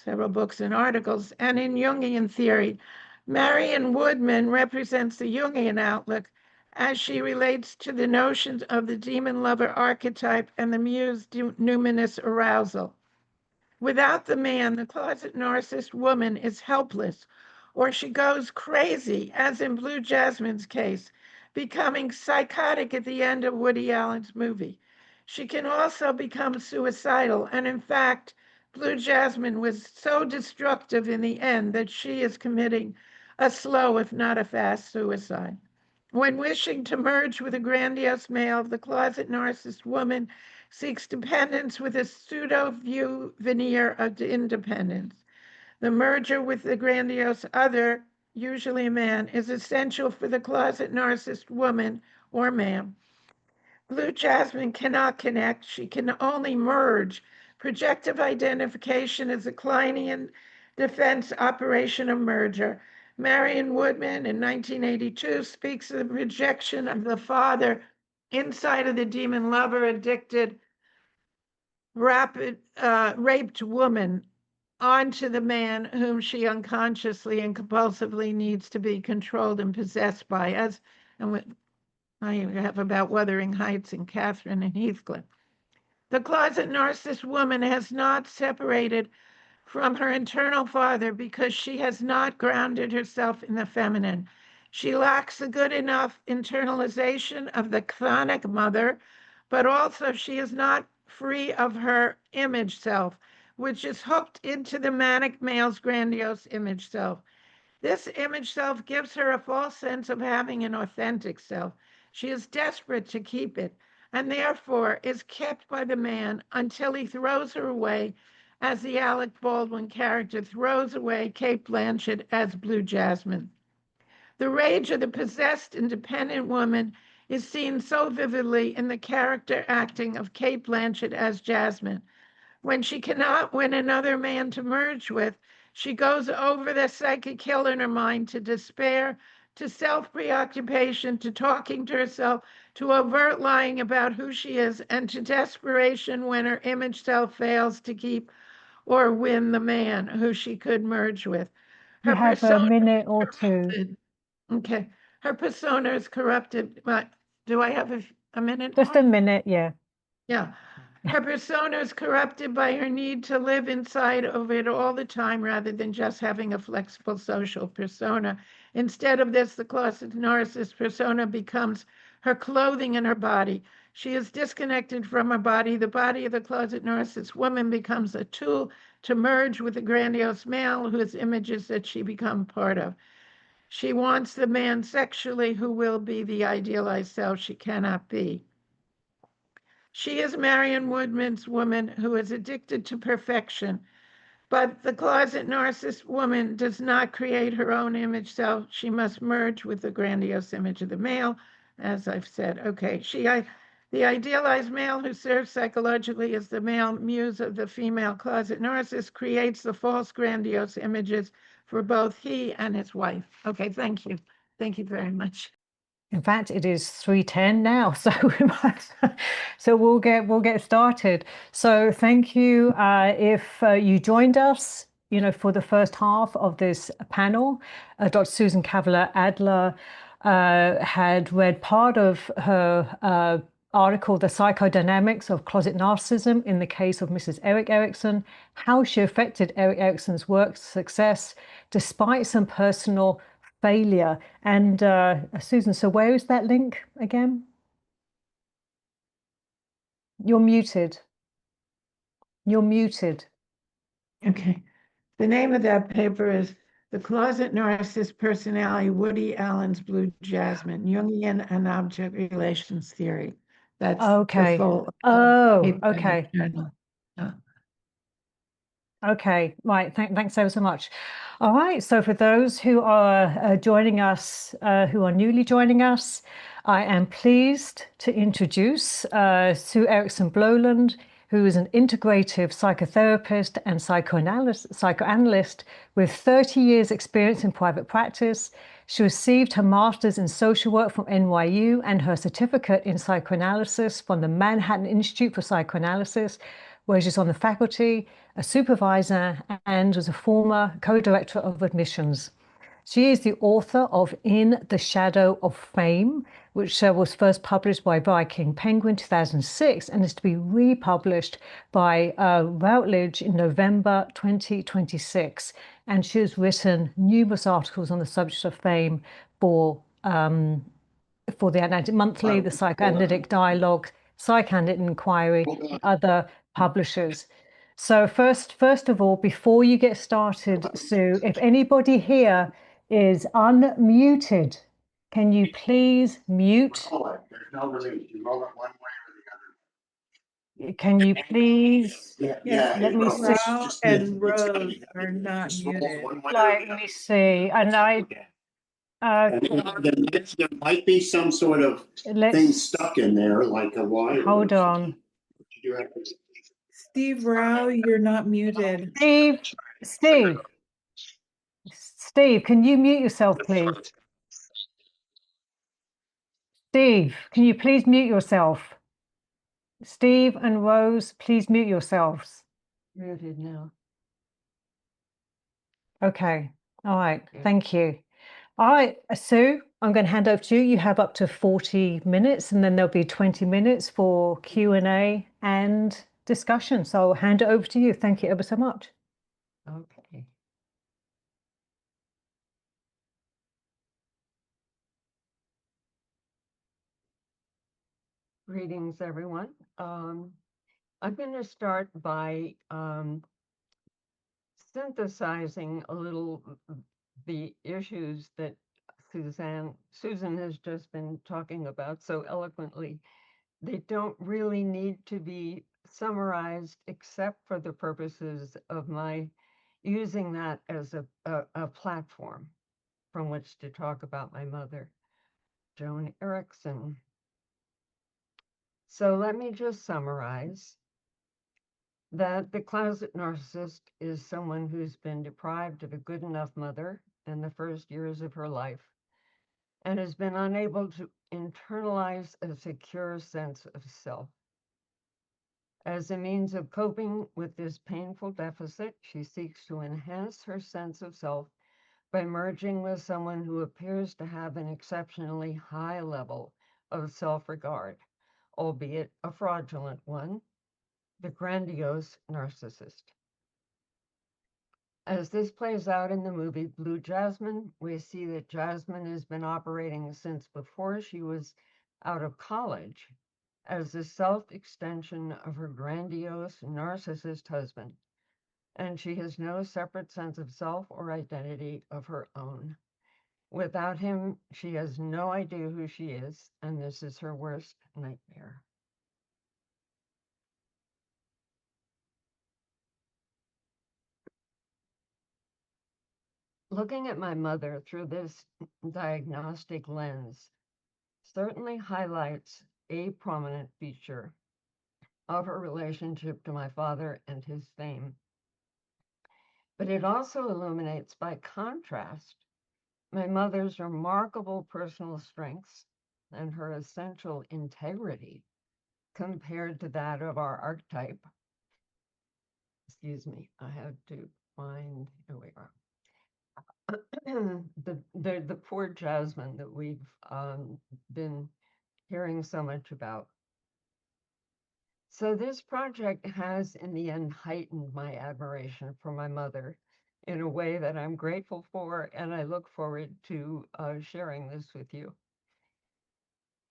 several books and articles, and in Jungian theory. Marion Woodman represents the Jungian outlook as she relates to the notions of the demon lover archetype and the muse numinous arousal. Without the man, the closet narcissist woman is helpless, or she goes crazy, as in Blue Jasmine's case, becoming psychotic at the end of Woody Allen's movie. She can also become suicidal, and in fact, Blue Jasmine was so destructive in the end that she is committing a slow, if not a fast, suicide. When wishing to merge with a grandiose male, the closet narcissist woman seeks dependence with a pseudo-view veneer of independence. The merger with the grandiose other, usually a man, is essential for the closet narcissist woman or man. Blue Jasmine cannot connect, she can only merge. Projective identification is a Kleinian defense operation of merger. Marion Woodman in 1982 speaks of the projection of the father inside of the demon lover addicted, raped woman onto the man whom she unconsciously and compulsively needs to be controlled and possessed by, and I have about Wuthering Heights and Catherine and Heathcliff. The closet narcissist woman has not separated from her internal father because she has not grounded herself in the feminine. She lacks a good enough internalization of the chthonic mother, but also she is not free of her image self, which is hooked into the manic male's grandiose image self. This image self gives her a false sense of having an authentic self. She is desperate to keep it, and therefore is kept by the man until he throws her away, as the Alec Baldwin character throws away Cate Blanchett as Blue Jasmine. The rage of the possessed, independent woman is seen so vividly in the character acting of Cate Blanchett as Jasmine. When she cannot win another man to merge with, she goes over the psychic hill in her mind to despair, to self-preoccupation, to talking to herself, to overt lying about who she is, and to desperation when her image self fails to keep or win the man who she could merge with. You Her have a persona minute or is two. corrupted. Okay. Her persona is corrupted. But do I have a minute Just more? a minute, yeah. Yeah. Her persona is corrupted by her need to live inside of it all the time rather than just having a flexible social persona. Instead of this, the closet narcissist persona becomes her clothing and her body. She is disconnected from her body. The body of the closet narcissist woman becomes a tool to merge with the grandiose male whose images that she become part of. She wants the man sexually who will be the idealized self she cannot be. She is Marion Woodman's woman who is addicted to perfection. But the closet narcissist woman does not create her own image self. She must merge with the grandiose image of the male, as I've said. Okay, the idealized male who serves psychologically as the male muse of the female closet narcissist creates the false grandiose images for both he and his wife. Okay, thank you. Thank you very much. In fact, it is 3:10 now, so we'll get started. So thank you. If you joined us, for the first half of this panel, Dr. Susan Kavaler-Adler had read part of her article, The Psychodynamics of Closet Narcissism in the Case of Mrs. Erik Erikson, how she affected Erik Erikson's work success despite some personal failure. And Susan, so where is that link again? You're muted. You're muted. Okay. The name of that paper is The Closet Narcissist Personality, Woody Allen's Blue Jasmine, Jungian and Object Relations Theory. That's okay. The full Okay. Okay, right. Thanks ever so much. All right. So for those who are joining us, who are newly joining us, I am pleased to introduce Sue Erikson Bloland, who is an integrative psychotherapist and psychoanalyst with 30 years experience in private practice. She received her master's in social work from NYU and her certificate in psychoanalysis from the Manhattan Institute for Psychoanalysis, where she's on the faculty, a supervisor, and was a former co-director of admissions. She is the author of In the Shadow of Fame, which was first published by Viking Penguin 2006 and is to be republished by Routledge in November 2026. And she has written numerous articles on the subject of fame for the Atlantic Monthly, the Psychoanalytic Dialogue, Psychoanalytic Inquiry, and other publishers. So first of all, before you get started, Sue, if anybody here is unmuted, can you please mute? There's no release. You roll it one way or the other. Can you please? Yeah. Let me see. Rao and Rose are not muted. Let me see. And there might be some sort of thing stuck in there, like a wire. Hold on. Steve Rao, you're not muted. Steve, can you mute yourself, please? Steve, can you please mute yourself? Steve and Rose, please mute yourselves. Muted now. Okay. All right. Thank you. All right, Sue, I'm going to hand over to you. You have up to 40 minutes, and then there'll be 20 minutes for Q&A and discussion. So I'll hand it over to you. Thank you ever so much. Okay. Greetings, everyone. I'm going to start by synthesizing a little the issues that Susan has just been talking about so eloquently. They don't really need to be summarized except for the purposes of my using that as a platform from which to talk about my mother, Joan Erikson. So let me just summarize that the closet narcissist is someone who's been deprived of a good enough mother in the first years of her life and has been unable to internalize a secure sense of self. As a means of coping with this painful deficit, she seeks to enhance her sense of self by merging with someone who appears to have an exceptionally high level of self-regard, albeit a fraudulent one, the grandiose narcissist. As this plays out in the movie Blue Jasmine, we see that Jasmine has been operating since before she was out of college as a self-extension of her grandiose narcissist husband, and she has no separate sense of self or identity of her own. Without him, she has no idea who she is, and this is her worst nightmare. Looking at my mother through this diagnostic lens certainly highlights a prominent feature of her relationship to my father and his fame. But it also illuminates, by contrast, my mother's remarkable personal strengths and her essential integrity compared to that of our archetype. Excuse me, I had to find, here we are. The poor Jasmine that we've been hearing so much about. So this project has, in the end, heightened my admiration for my mother in a way that I'm grateful for, and I look forward to sharing this with you.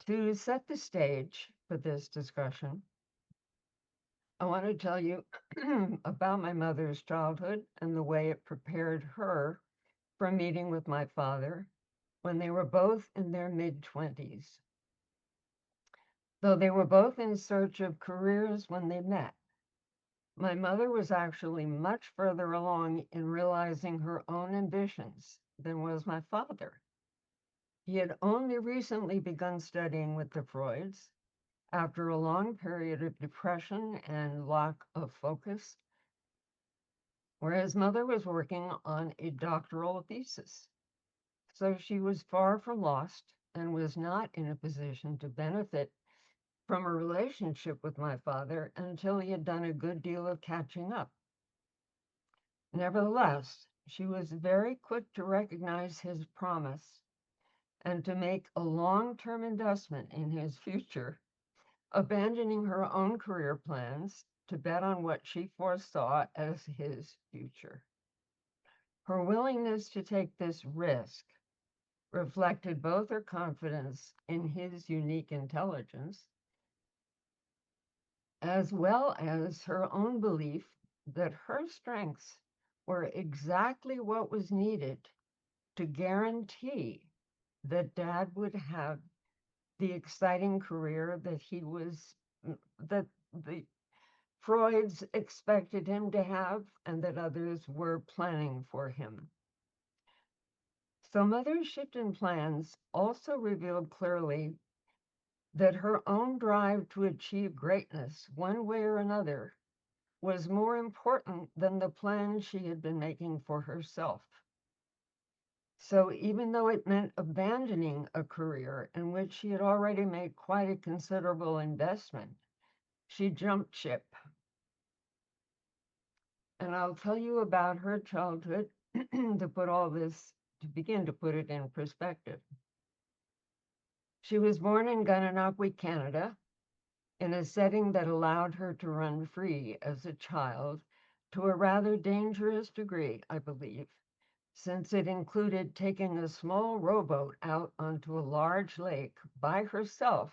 To set the stage for this discussion, I want to tell you about my mother's childhood and the way it prepared her for meeting with my father when they were both in their mid-20s. Though they were both in search of careers when they met, my mother was actually much further along in realizing her own ambitions than was my father. He had only recently begun studying with the Freuds after a long period of depression and lack of focus, whereas mother was working on a doctoral thesis. So she was far from lost and was not in a position to benefit from a relationship with my father until he had done a good deal of catching up. Nevertheless, she was very quick to recognize his promise and to make a long-term investment in his future, abandoning her own career plans to bet on what she foresaw as his future. Her willingness to take this risk reflected both her confidence in his unique intelligence, as well as her own belief that her strengths were exactly what was needed to guarantee that Dad would have the exciting career that that the Freuds expected him to have and that others were planning for him. So Mother's shift in plans also revealed clearly that her own drive to achieve greatness, one way or another, was more important than the plans she had been making for herself. So even though it meant abandoning a career in which she had already made quite a considerable investment, she jumped ship. And I'll tell you about her childhood to begin to put it in perspective. She was born in Gananoque, Canada, in a setting that allowed her to run free as a child to a rather dangerous degree, I believe, since it included taking a small rowboat out onto a large lake by herself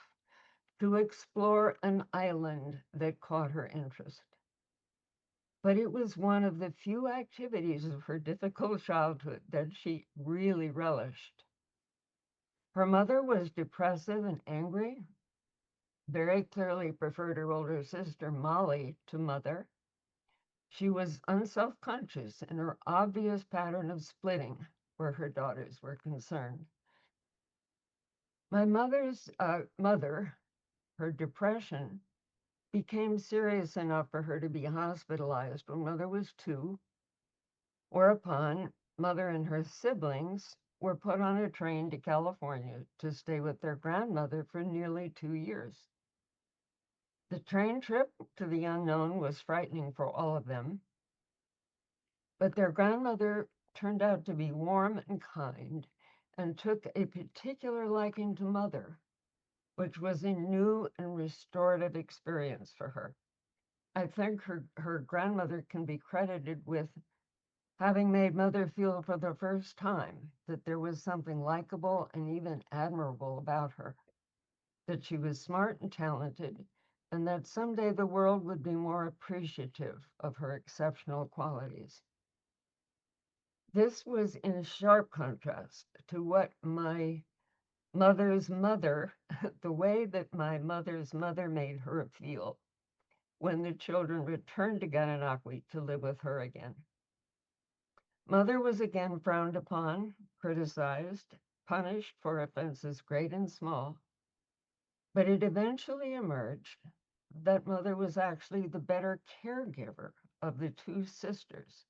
to explore an island that caught her interest. But it was one of the few activities of her difficult childhood that she really relished. Her mother was depressive and angry, very clearly preferred her older sister, Molly, to Mother. She was unself-conscious in her obvious pattern of splitting where her daughters were concerned. My mother's mother, her depression, became serious enough for her to be hospitalized when Mother was 2, whereupon Mother and her siblings were put on a train to California to stay with their grandmother for nearly 2 years. The train trip to the unknown was frightening for all of them, but their grandmother turned out to be warm and kind and took a particular liking to Mother, which was a new and restorative experience for her. I think her grandmother can be credited with having made Mother feel for the first time that there was something likable and even admirable about her, that she was smart and talented, and that someday the world would be more appreciative of her exceptional qualities. This was in sharp contrast to what my mother's mother, the way that my mother's mother made her feel when the children returned to Gananoque to live with her again. Mother was again frowned upon, criticized, punished for offenses great and small, but it eventually emerged that Mother was actually the better caregiver of the two sisters,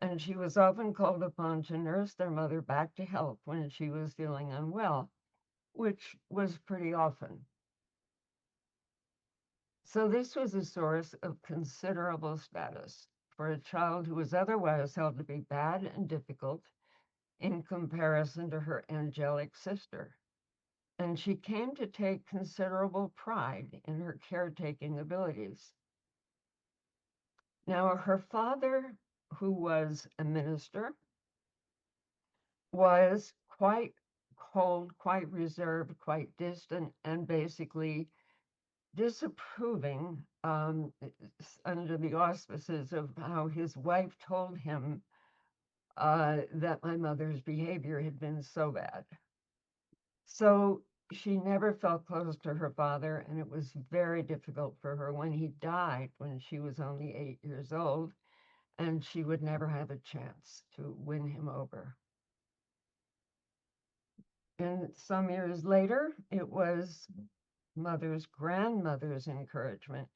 and she was often called upon to nurse their mother back to health when she was feeling unwell, which was pretty often. So this was a source of considerable status for a child who was otherwise held to be bad and difficult in comparison to her angelic sister. And she came to take considerable pride in her caretaking abilities. Now, her father, who was a minister, was quite cold, quite reserved, quite distant, and basically disapproving under the auspices of how his wife told him that my mother's behavior had been so bad. So she never felt close to her father, and it was very difficult for her when he died when she was only 8 years old, and she would never have a chance to win him over. And some years later, it was Mother's grandmother's encouragement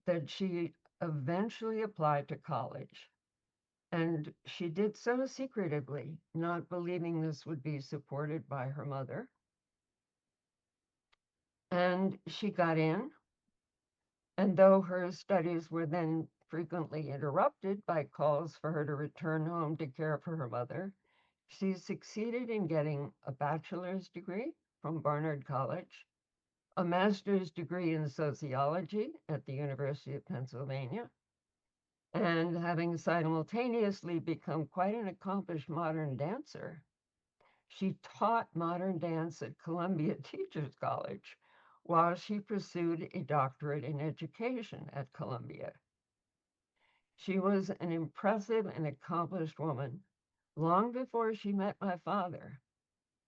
that she eventually applied to college. And she did so secretively, not believing this would be supported by her mother. And she got in. And though her studies were then frequently interrupted by calls for her to return home to care for her mother, she succeeded in getting a bachelor's degree from Barnard College, a master's degree in sociology at the University of Pennsylvania, and having simultaneously become quite an accomplished modern dancer, she taught modern dance at Columbia Teachers College while she pursued a doctorate in education at Columbia. She was an impressive and accomplished woman long before she met my father,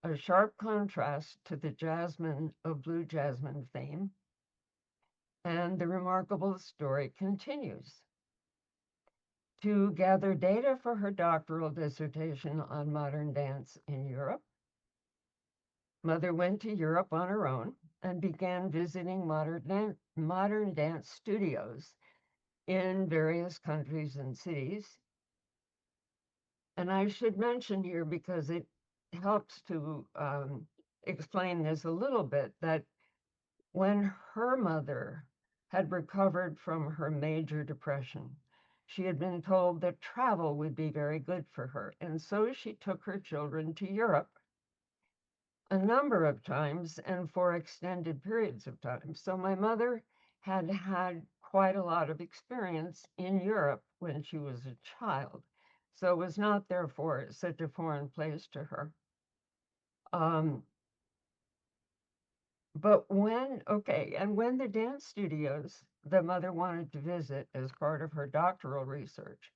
a sharp contrast to the Jasmine of Blue Jasmine fame. And the remarkable story continues. To gather data for her doctoral dissertation on modern dance in Europe, Mother went to Europe on her own and began visiting modern dance studios in various countries and cities. And I should mention here, because it helps to explain this a little bit, that when her mother had recovered from her major depression, she had been told that travel would be very good for her. And so she took her children to Europe a number of times and for extended periods of time. So my mother had had quite a lot of experience in Europe when she was a child. So it was not, therefore, such a foreign place to her. But when the dance studios that Mother wanted to visit as part of her doctoral research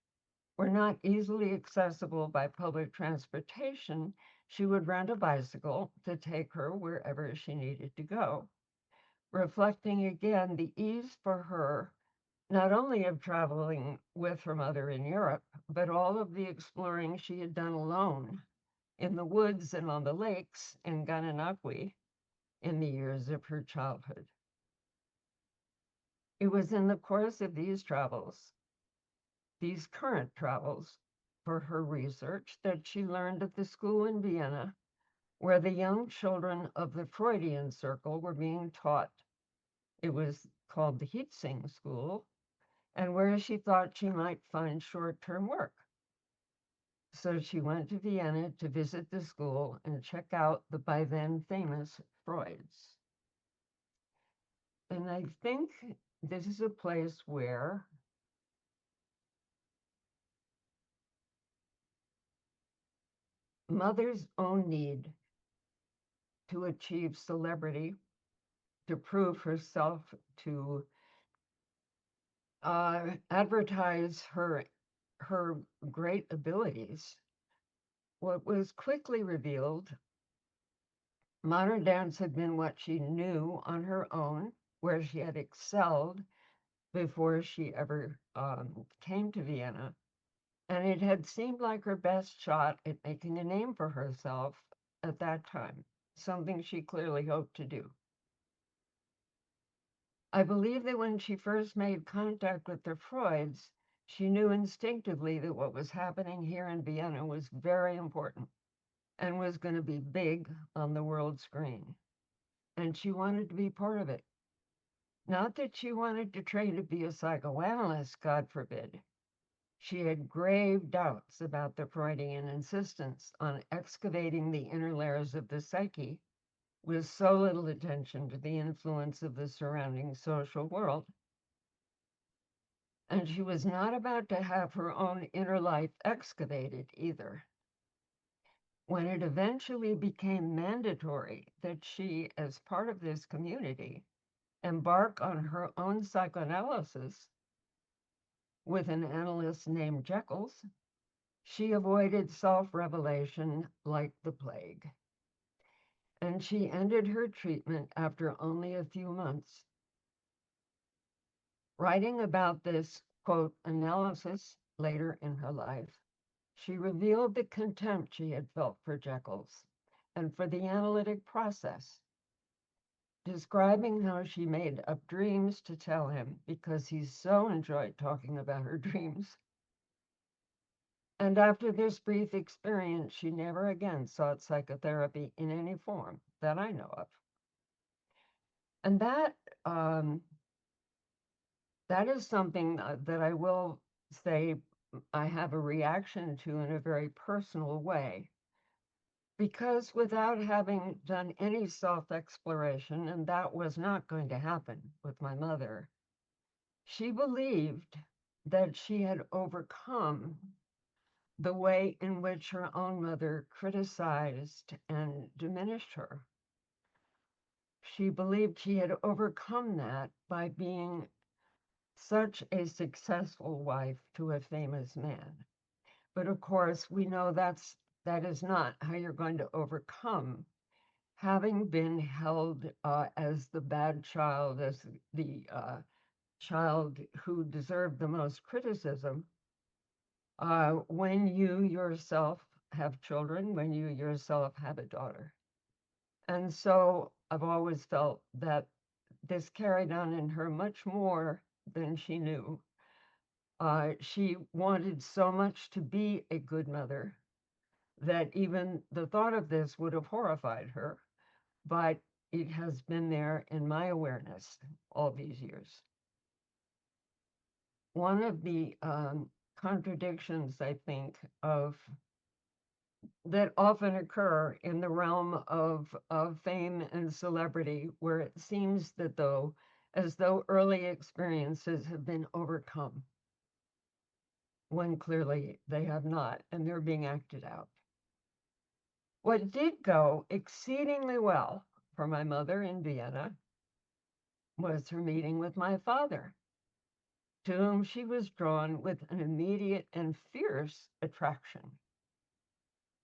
were not easily accessible by public transportation, she would rent a bicycle to take her wherever she needed to go, reflecting again the ease for her, not only of traveling with her mother in Europe, but all of the exploring she had done alone in the woods and on the lakes in Gananoque in the years of her childhood. It was in the course of these travels, these current travels for her research, that she learned at the school in Vienna where the young children of the Freudian circle were being taught. It was called the Hietzing School, and where she thought she might find short-term work. So she went to Vienna to visit the school and check out the by then famous Freuds. And I think this is a place where mother's own need to achieve celebrity, to prove herself, to advertise her great abilities, what was quickly revealed, modern dance had been what she knew on her own, where she had excelled before she ever came to Vienna. And it had seemed like her best shot at making a name for herself at that time, something she clearly hoped to do. I believe that when she first made contact with the Freuds, she knew instinctively that what was happening here in Vienna was very important and was going to be big on the world screen. And she wanted to be part of it. Not that she wanted to train to be a psychoanalyst, God forbid. She had grave doubts about the Freudian insistence on excavating the inner layers of the psyche with so little attention to the influence of the surrounding social world. And she was not about to have her own inner life excavated either. When it eventually became mandatory that she, as part of this community, embark on her own psychoanalysis with an analyst named Jekyll's, she avoided self-revelation like the plague. And she ended her treatment after only a few months. Writing about this, quote, analysis later in her life, she revealed the contempt she had felt for Jekyll's and for the analytic process, describing how she made up dreams to tell him because he so enjoyed talking about her dreams. And after this brief experience, she never again sought psychotherapy in any form that I know of. And that is something that I will say I have a reaction to in a very personal way. Because without having done any self-exploration, and that was not going to happen with my mother, she believed that she had overcome the way in which her own mother criticized and diminished her. She believed she had overcome that by being such a successful wife to a famous man. But of course, we know that is not how you're going to overcome having been held as the bad child, as the child who deserved the most criticism, when you yourself have children, when you yourself have a daughter. And so I've always felt that this carried on in her much more than she knew. She wanted so much to be a good mother that even the thought of this would have horrified her, but it has been there in my awareness all these years. One of the contradictions, I think, that often occur in the realm of fame and celebrity, where it seems that as though early experiences have been overcome, when clearly they have not, and they're being acted out. What did go exceedingly well for my mother in Vienna was her meeting with my father, to whom she was drawn with an immediate and fierce attraction.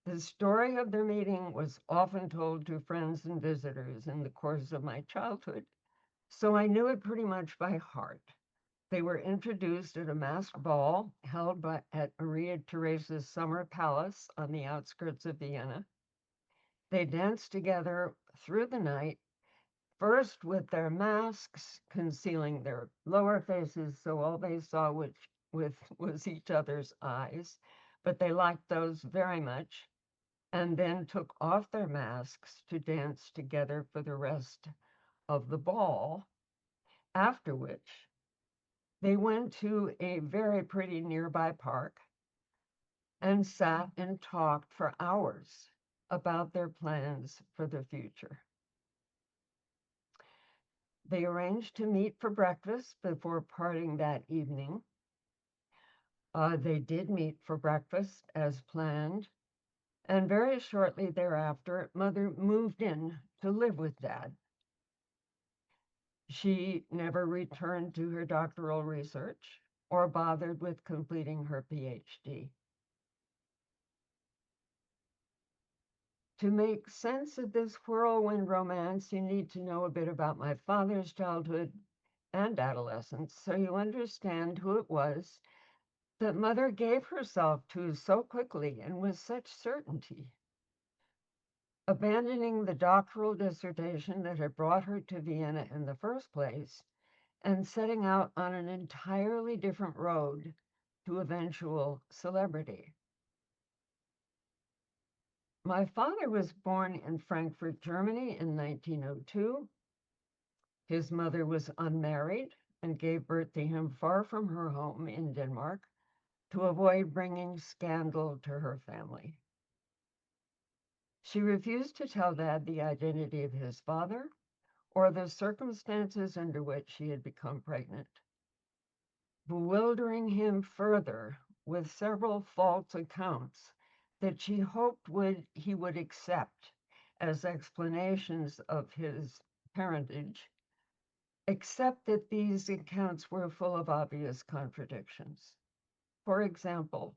The story of their meeting was often told to friends and visitors in the course of my childhood, so I knew it pretty much by heart. They were introduced at a masked ball held at Maria Theresa's summer palace on the outskirts of Vienna. They danced together through the night, first with their masks concealing their lower faces, so all they saw was each other's eyes, but they liked those very much, and then took off their masks to dance together for the rest of the ball, after which they went to a very pretty nearby park and sat and talked for hours about their plans for the future. They arranged to meet for breakfast before parting that evening. They did meet for breakfast as planned, and very shortly thereafter, Mother moved in to live with Dad. She never returned to her doctoral research or bothered with completing her PhD. To make sense of this whirlwind romance, you need to know a bit about my father's childhood and adolescence so you understand who it was that Mother gave herself to so quickly and with such certainty. Abandoning the doctoral dissertation that had brought her to Vienna in the first place and setting out on an entirely different road to eventual celebrity. My father was born in Frankfurt, Germany in 1902. His mother was unmarried and gave birth to him far from her home in Denmark to avoid bringing scandal to her family. She refused to tell Dad the identity of his father or the circumstances under which she had become pregnant, bewildering him further with several false accounts that she hoped he would accept as explanations of his parentage, except that these accounts were full of obvious contradictions. For example,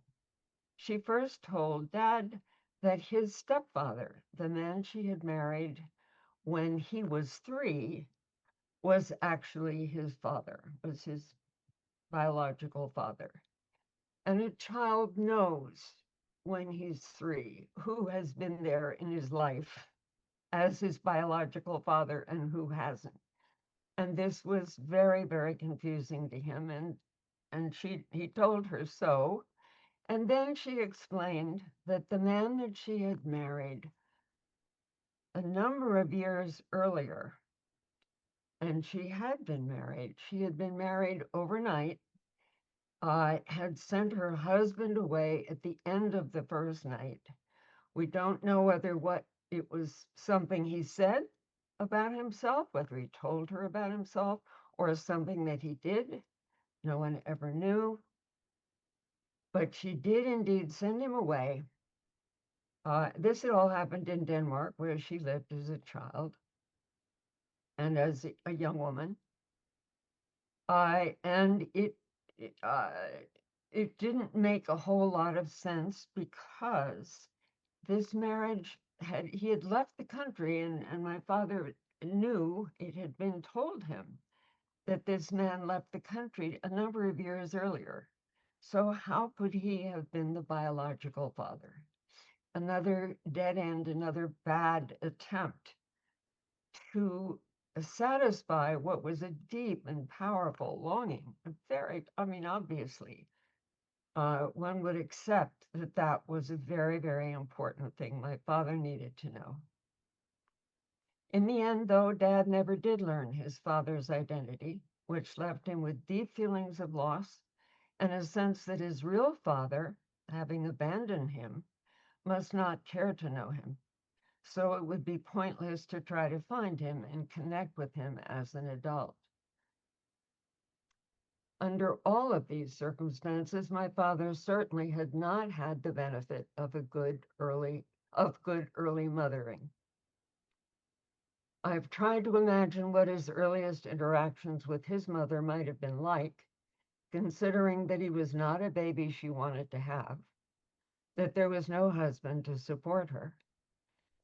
she first told Dad that his stepfather, the man she had married when he was 3, was actually his father, was his biological father. And a child knows when he's 3 who has been there in his life as his biological father and who hasn't. And this was very, very confusing to him. And he told her so. And then she explained that the man that she had married a number of years earlier, and she had been married overnight, had sent her husband away at the end of the first night. We don't know whether it was something he said about himself, whether he told her about himself, or something that he did. No one ever knew. But she did indeed send him away. This had all happened in Denmark, where she lived as a child and as a young woman. And it didn't make a whole lot of sense because this marriage he had left the country, and my father knew, it had been told him that this man left the country a number of years earlier. So how could he have been the biological father? Another dead end, another bad attempt to satisfy what was a deep and powerful longing. Obviously, one would accept that that was a very, very important thing my father needed to know. In the end, though, Dad never did learn his father's identity, which left him with deep feelings of loss and a sense that his real father, having abandoned him, must not care to know him. So it would be pointless to try to find him and connect with him as an adult. Under all of these circumstances, my father certainly had not had the benefit of good early mothering. I've tried to imagine what his earliest interactions with his mother might have been like, considering that he was not a baby she wanted to have, that there was no husband to support her,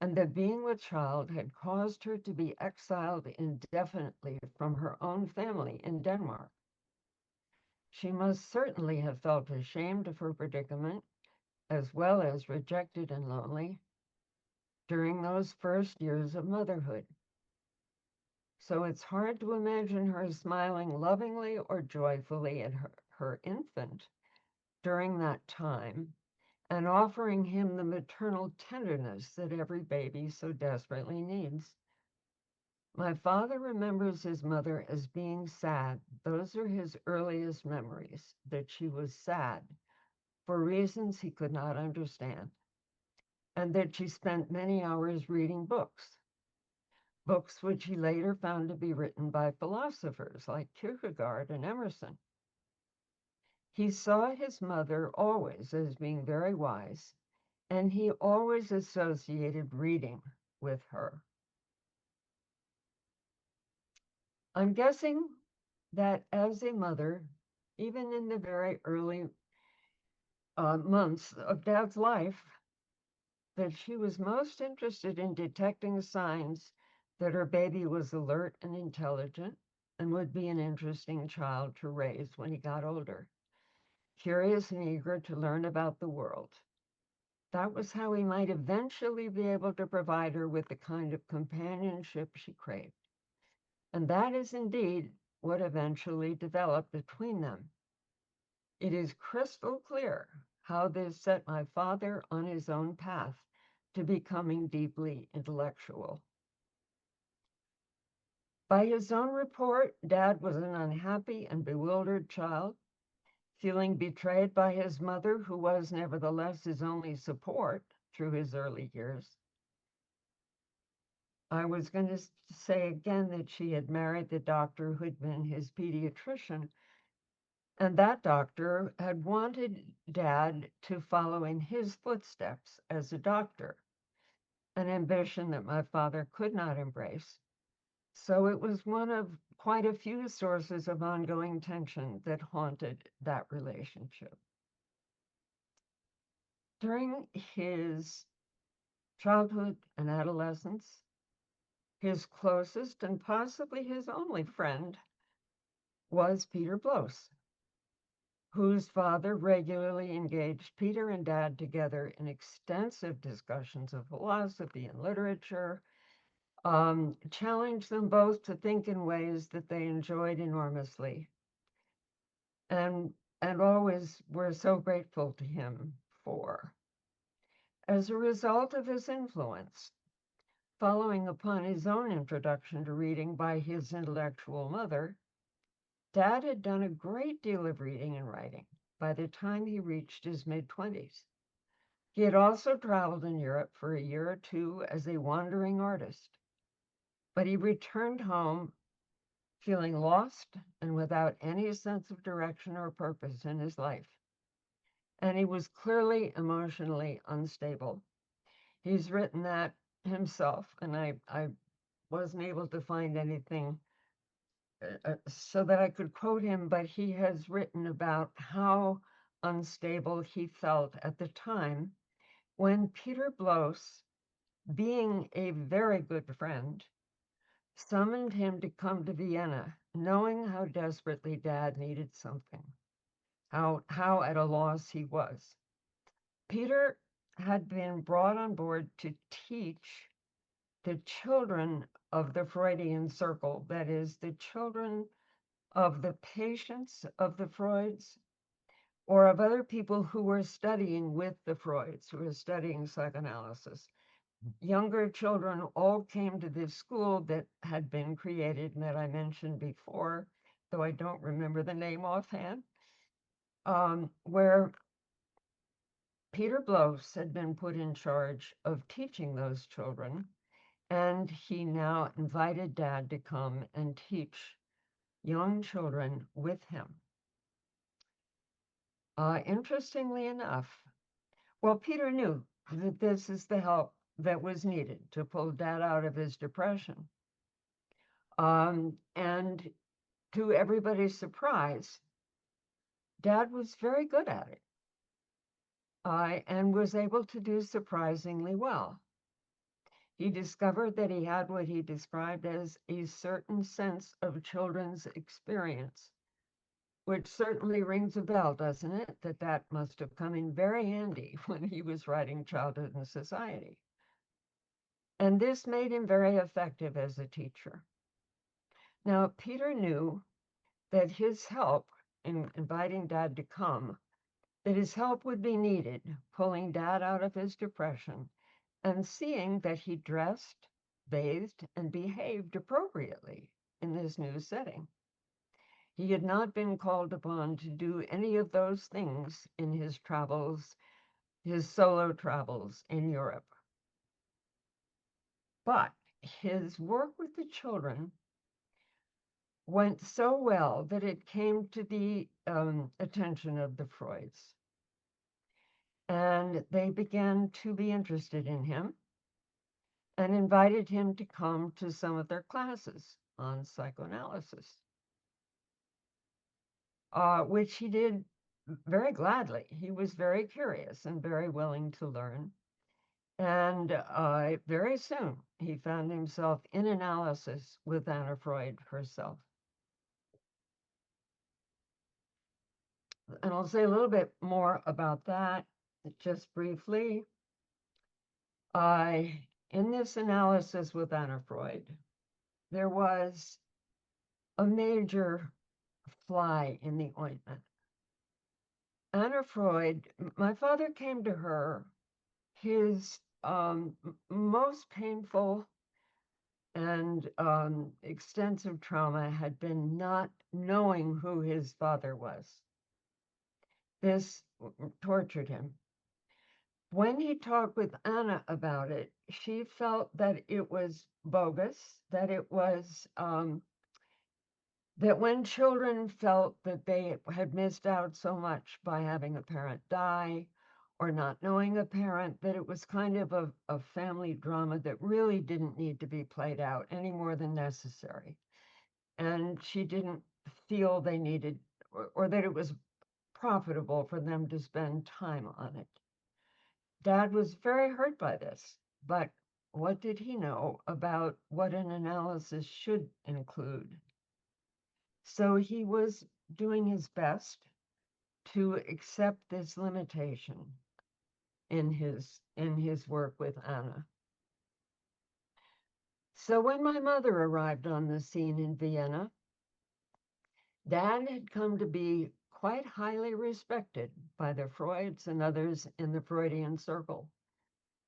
and that being with child had caused her to be exiled indefinitely from her own family in Denmark. She must certainly have felt ashamed of her predicament, as well as rejected and lonely, during those first years of motherhood. So it's hard to imagine her smiling lovingly or joyfully at her infant during that time and offering him the maternal tenderness that every baby so desperately needs. My father remembers his mother as being sad. Those are his earliest memories, that she was sad for reasons he could not understand, and that she spent many hours reading books. books which he later found to be written by philosophers like Kierkegaard and Emerson. He saw his mother always as being very wise, and he always associated reading with her. I'm guessing that as a mother, even in the very early months of Dad's life, that she was most interested in detecting signs that her baby was alert and intelligent and would be an interesting child to raise when he got older, curious and eager to learn about the world. That was how he might eventually be able to provide her with the kind of companionship she craved. And that is indeed what eventually developed between them. It is crystal clear how this set my father on his own path to becoming deeply intellectual. By his own report, Dad was an unhappy and bewildered child, feeling betrayed by his mother, who was nevertheless his only support through his early years. I was going to say again that she had married the doctor who had been his pediatrician, and that doctor had wanted Dad to follow in his footsteps as a doctor, an ambition that my father could not embrace. So it was one of quite a few sources of ongoing tension that haunted that relationship. During his childhood and adolescence, his closest and possibly his only friend was Peter Bloss, whose father regularly engaged Peter and Dad together in extensive discussions of philosophy and literature, challenged them both to think in ways that they enjoyed enormously, and always were so grateful to him for. As a result of his influence, following upon his own introduction to reading by his intellectual mother, Dad had done a great deal of reading and writing by the time he reached his mid-20s. He had also traveled in Europe for a year or two as a wandering artist, but he returned home feeling lost and without any sense of direction or purpose in his life. And he was clearly emotionally unstable. He's written that himself, and I wasn't able to find anything so that I could quote him, but he has written about how unstable he felt at the time when Peter Bloss, being a very good friend, summoned him to come to Vienna, knowing how desperately Dad needed something, how at a loss he was. Peter had been brought on board to teach the children of the Freudian circle, that is, the children of the patients of the Freuds, or of other people who were studying with the Freuds, who were studying psychoanalysis. Younger children all came to this school that had been created and that I mentioned before, though I don't remember the name offhand, where Peter Bloss had been put in charge of teaching those children, and he now invited Dad to come and teach young children with him. Interestingly enough, well, Peter knew that this is the help that was needed to pull Dad out of his depression. And to everybody's surprise, Dad was very good at it, and was able to do surprisingly well. He discovered that he had what he described as a certain sense of children's experience, which certainly rings a bell, doesn't it? That must have come in very handy when he was writing Childhood and Society. And this made him very effective as a teacher. Now, Peter knew that his help in inviting Dad to come, that his help would be needed, pulling Dad out of his depression and seeing that he dressed, bathed, and behaved appropriately in this new setting. He had not been called upon to do any of those things in his travels, his solo travels in Europe. But his work with the children went so well that it came to the attention of the Freuds. And they began to be interested in him and invited him to come to some of their classes on psychoanalysis, which he did very gladly. He was very curious and very willing to learn. And very soon, he found himself in analysis with Anna Freud herself. And I'll say a little bit more about that just briefly. In this analysis with Anna Freud, there was a major fly in the ointment. Anna Freud, my father came to her, his most painful and extensive trauma had been not knowing who his father was. This tortured him. When he talked with Anna about it, she felt that it was bogus, that it was, that when children felt that they had missed out so much by having a parent die or not knowing a parent, that it was kind of a family drama that really didn't need to be played out any more than necessary. And she didn't feel they needed, or that it was profitable for them to spend time on it. Dad was very hurt by this, but what did he know about what an analysis should include? So he was doing his best to accept this limitation in his work with Anna. So when my mother arrived on the scene in Vienna, Dad had come to be quite highly respected by the Freuds and others in the Freudian circle.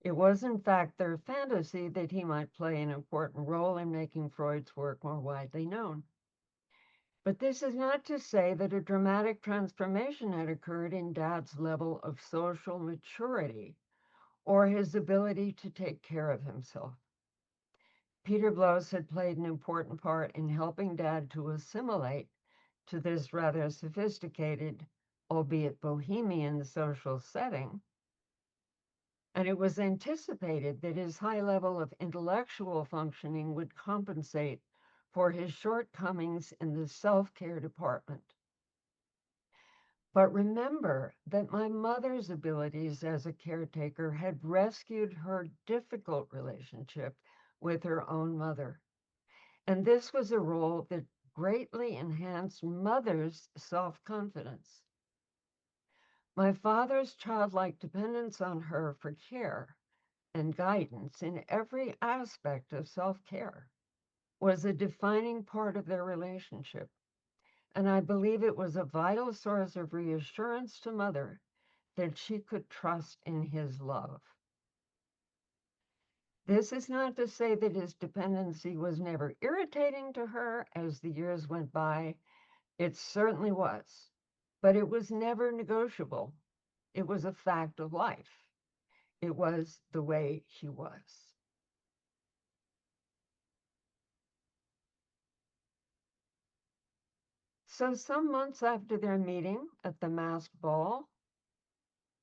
It was, in fact, their fantasy that he might play an important role in making Freud's work more widely known. But this is not to say that a dramatic transformation had occurred in Dad's level of social maturity or his ability to take care of himself. Peter Blos had played an important part in helping Dad to assimilate to this rather sophisticated, albeit bohemian, social setting. And it was anticipated that his high level of intellectual functioning would compensate for his shortcomings in the self-care department. But remember that my mother's abilities as a caretaker had rescued her difficult relationship with her own mother. And this was a role that greatly enhanced mother's self-confidence. My father's childlike dependence on her for care and guidance in every aspect of self-care was a defining part of their relationship. And I believe it was a vital source of reassurance to Mother that she could trust in his love. This is not to say that his dependency was never irritating to her as the years went by. It certainly was, but it was never negotiable. It was a fact of life. It was the way he was. So some months after their meeting at the masked ball,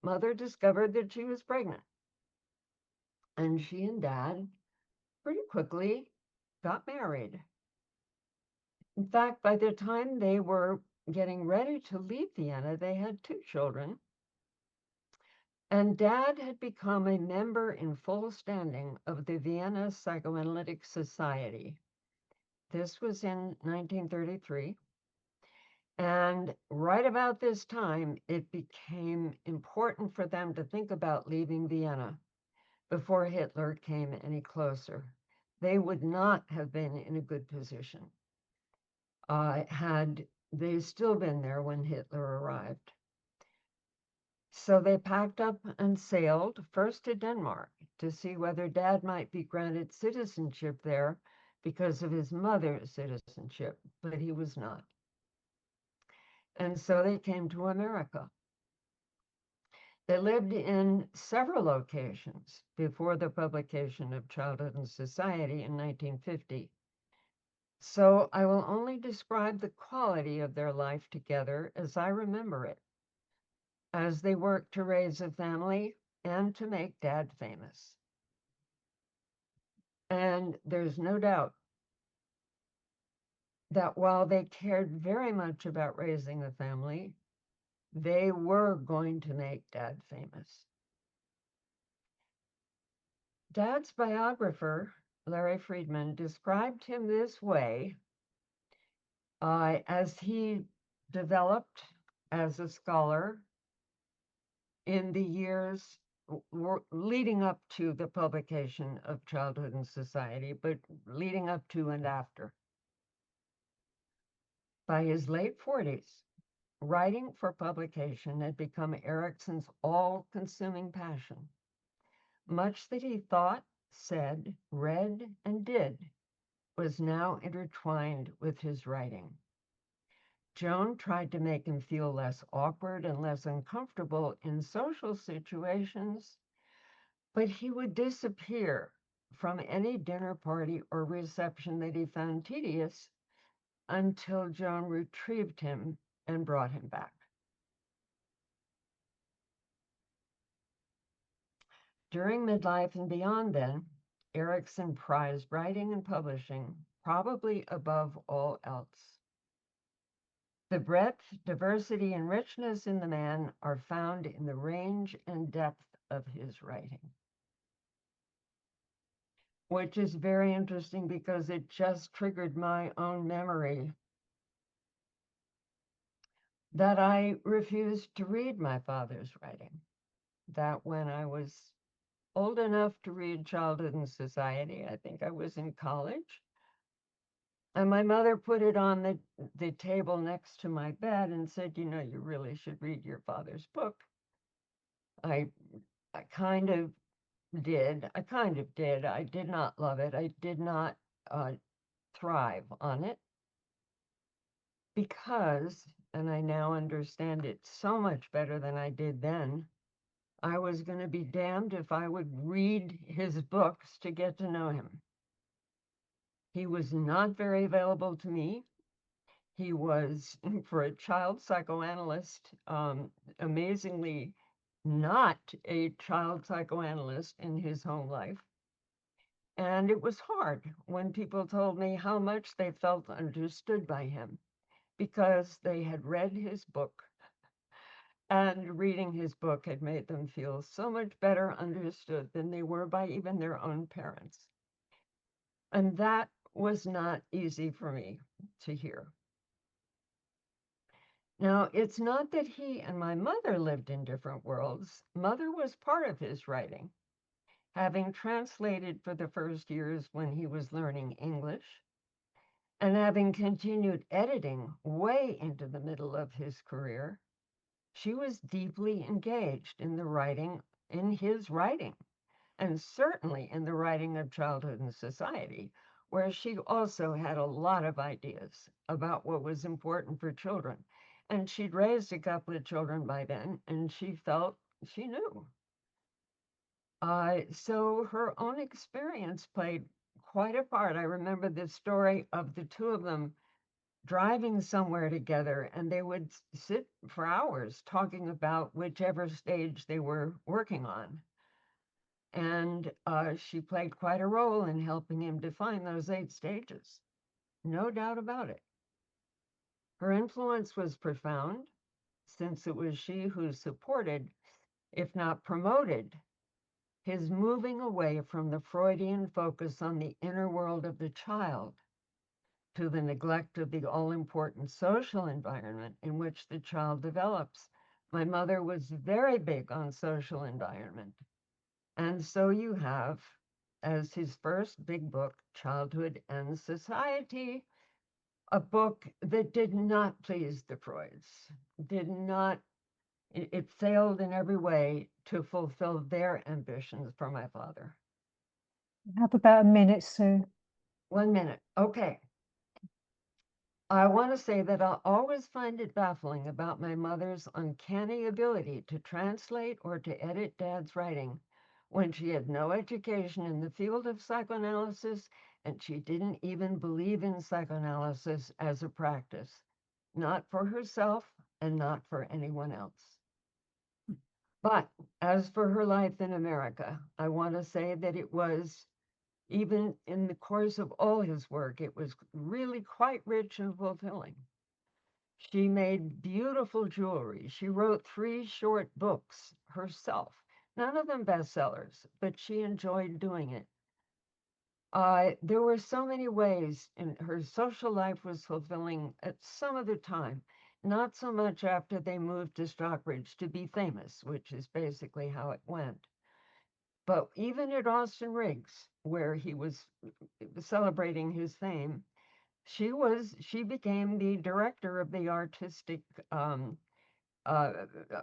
Mother discovered that she was pregnant. And she and Dad pretty quickly got married. In fact, by the time they were getting ready to leave Vienna, they had 2 children. And Dad had become a member in full standing of the Vienna Psychoanalytic Society. This was in 1933. And right about this time, it became important for them to think about leaving Vienna before Hitler came any closer. They would not have been in a good position had they still been there when Hitler arrived. So they packed up and sailed first to Denmark to see whether Dad might be granted citizenship there because of his mother's citizenship, but he was not. And so they came to America. They lived in several locations before the publication of Childhood and Society in 1950. So I will only describe the quality of their life together as I remember it, as they worked to raise a family and to make Dad famous. And there's no doubt that while they cared very much about raising a family, they were going to make Dad famous. Dad's biographer, Larry Friedman, described him this way as he developed as a scholar in the years leading up to the publication of Childhood and Society, but leading up to and after. By his late 40s, writing for publication had become Erikson's all-consuming passion. Much that he thought, said, read, and did was now intertwined with his writing. Joan tried to make him feel less awkward and less uncomfortable in social situations, but he would disappear from any dinner party or reception that he found tedious until Joan retrieved him and brought him back. During midlife and beyond then, Erikson prized writing and publishing, probably above all else. The breadth, diversity, and richness in the man are found in the range and depth of his writing, which is very interesting because it just triggered my own memory that I refused to read my father's writing. That when I was old enough to read Childhood and Society, I think I was in college, and my mother put it on the table next to my bed and said, you know, you really should read your father's book. I kind of did. I did not love it. I did not thrive on it because, and I now understand it so much better than I did then, I was going to be damned if I would read his books to get to know him. He was not very available to me. He was, for a child psychoanalyst, amazingly not a child psychoanalyst in his home life. And it was hard when people told me how much they felt understood by him because they had read his book, and reading his book had made them feel so much better understood than they were by even their own parents. And that was not easy for me to hear. Now, it's not that he and my mother lived in different worlds. Mother was part of his writing, having translated for the first years when he was learning English, and having continued editing way into the middle of his career. She was deeply engaged in the writing, in his writing, and certainly in the writing of Childhood and Society, where she also had a lot of ideas about what was important for children. And she'd raised a couple of children by then, and she felt she knew. So her own experience played quite a part. I remember the story of the two of them driving somewhere together, and they would sit for hours talking about whichever stage they were working on. And she played quite a role in helping him define those 8 stages. No doubt about it. Her influence was profound, since it was she who supported, if not promoted, his moving away from the Freudian focus on the inner world of the child to the neglect of the all-important social environment in which the child develops. My mother was very big on social environment. And so you have, as his first big book, Childhood and Society, a book that did not please the Freuds, it failed in every way to fulfill their ambitions for my father. You have about a minute, Sue. 1 minute, okay. I want to say that I'll always find it baffling about my mother's uncanny ability to translate or to edit Dad's writing when she had no education in the field of psychoanalysis and she didn't even believe in psychoanalysis as a practice, not for herself and not for anyone else. But as for her life in America, I want to say that it was, even in the course of all his work, it was really quite rich and fulfilling. She made beautiful jewelry. She wrote 3 short books herself, none of them bestsellers, but she enjoyed doing it. There were so many ways, and her social life was fulfilling at some of the time, not so much after they moved to Stockbridge to be famous, which is basically how it went. But even at Austin Riggs, where he was celebrating his fame, she became the director of the artistic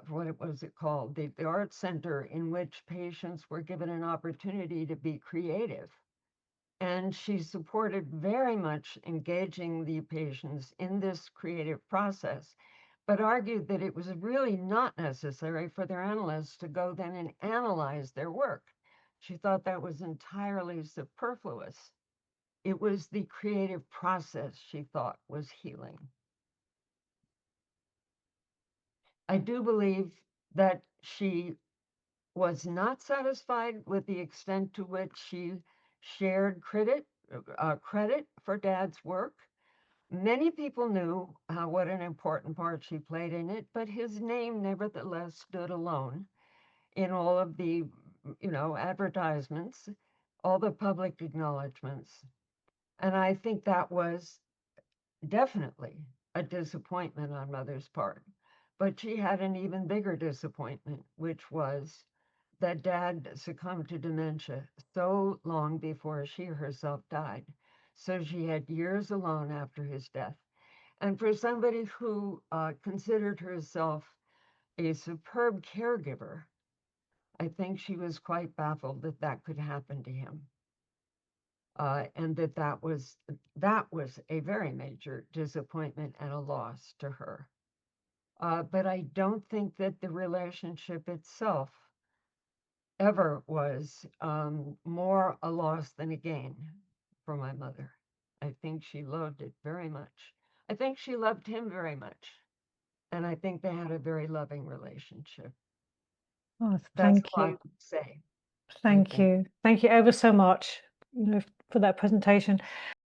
what was it called? The art center, in which patients were given an opportunity to be creative. And she supported very much engaging the patients in this creative process, but argued that it was really not necessary for their analysts to go then and analyze their work. She thought that was entirely superfluous. It was the creative process she thought was healing. I do believe that she was not satisfied with the extent to which she shared credit for Dad's work. Many people knew what an important part she played in it, but his name nevertheless stood alone in all of the, advertisements, all the public acknowledgments. And I think that was definitely a disappointment on Mother's part. But she had an even bigger disappointment, which was that Dad succumbed to dementia so long before she herself died. So she had years alone after his death. And for somebody who considered herself a superb caregiver, I think she was quite baffled that that could happen to him. And that was a very major disappointment and a loss to her. But I don't think that the relationship itself ever was more a loss than a gain for my mother. I think she loved it very much. I think she loved him very much. And I think they had a very loving relationship. Oh, That's thank all I you. would say. Thank you. Thank you ever so much, for that presentation.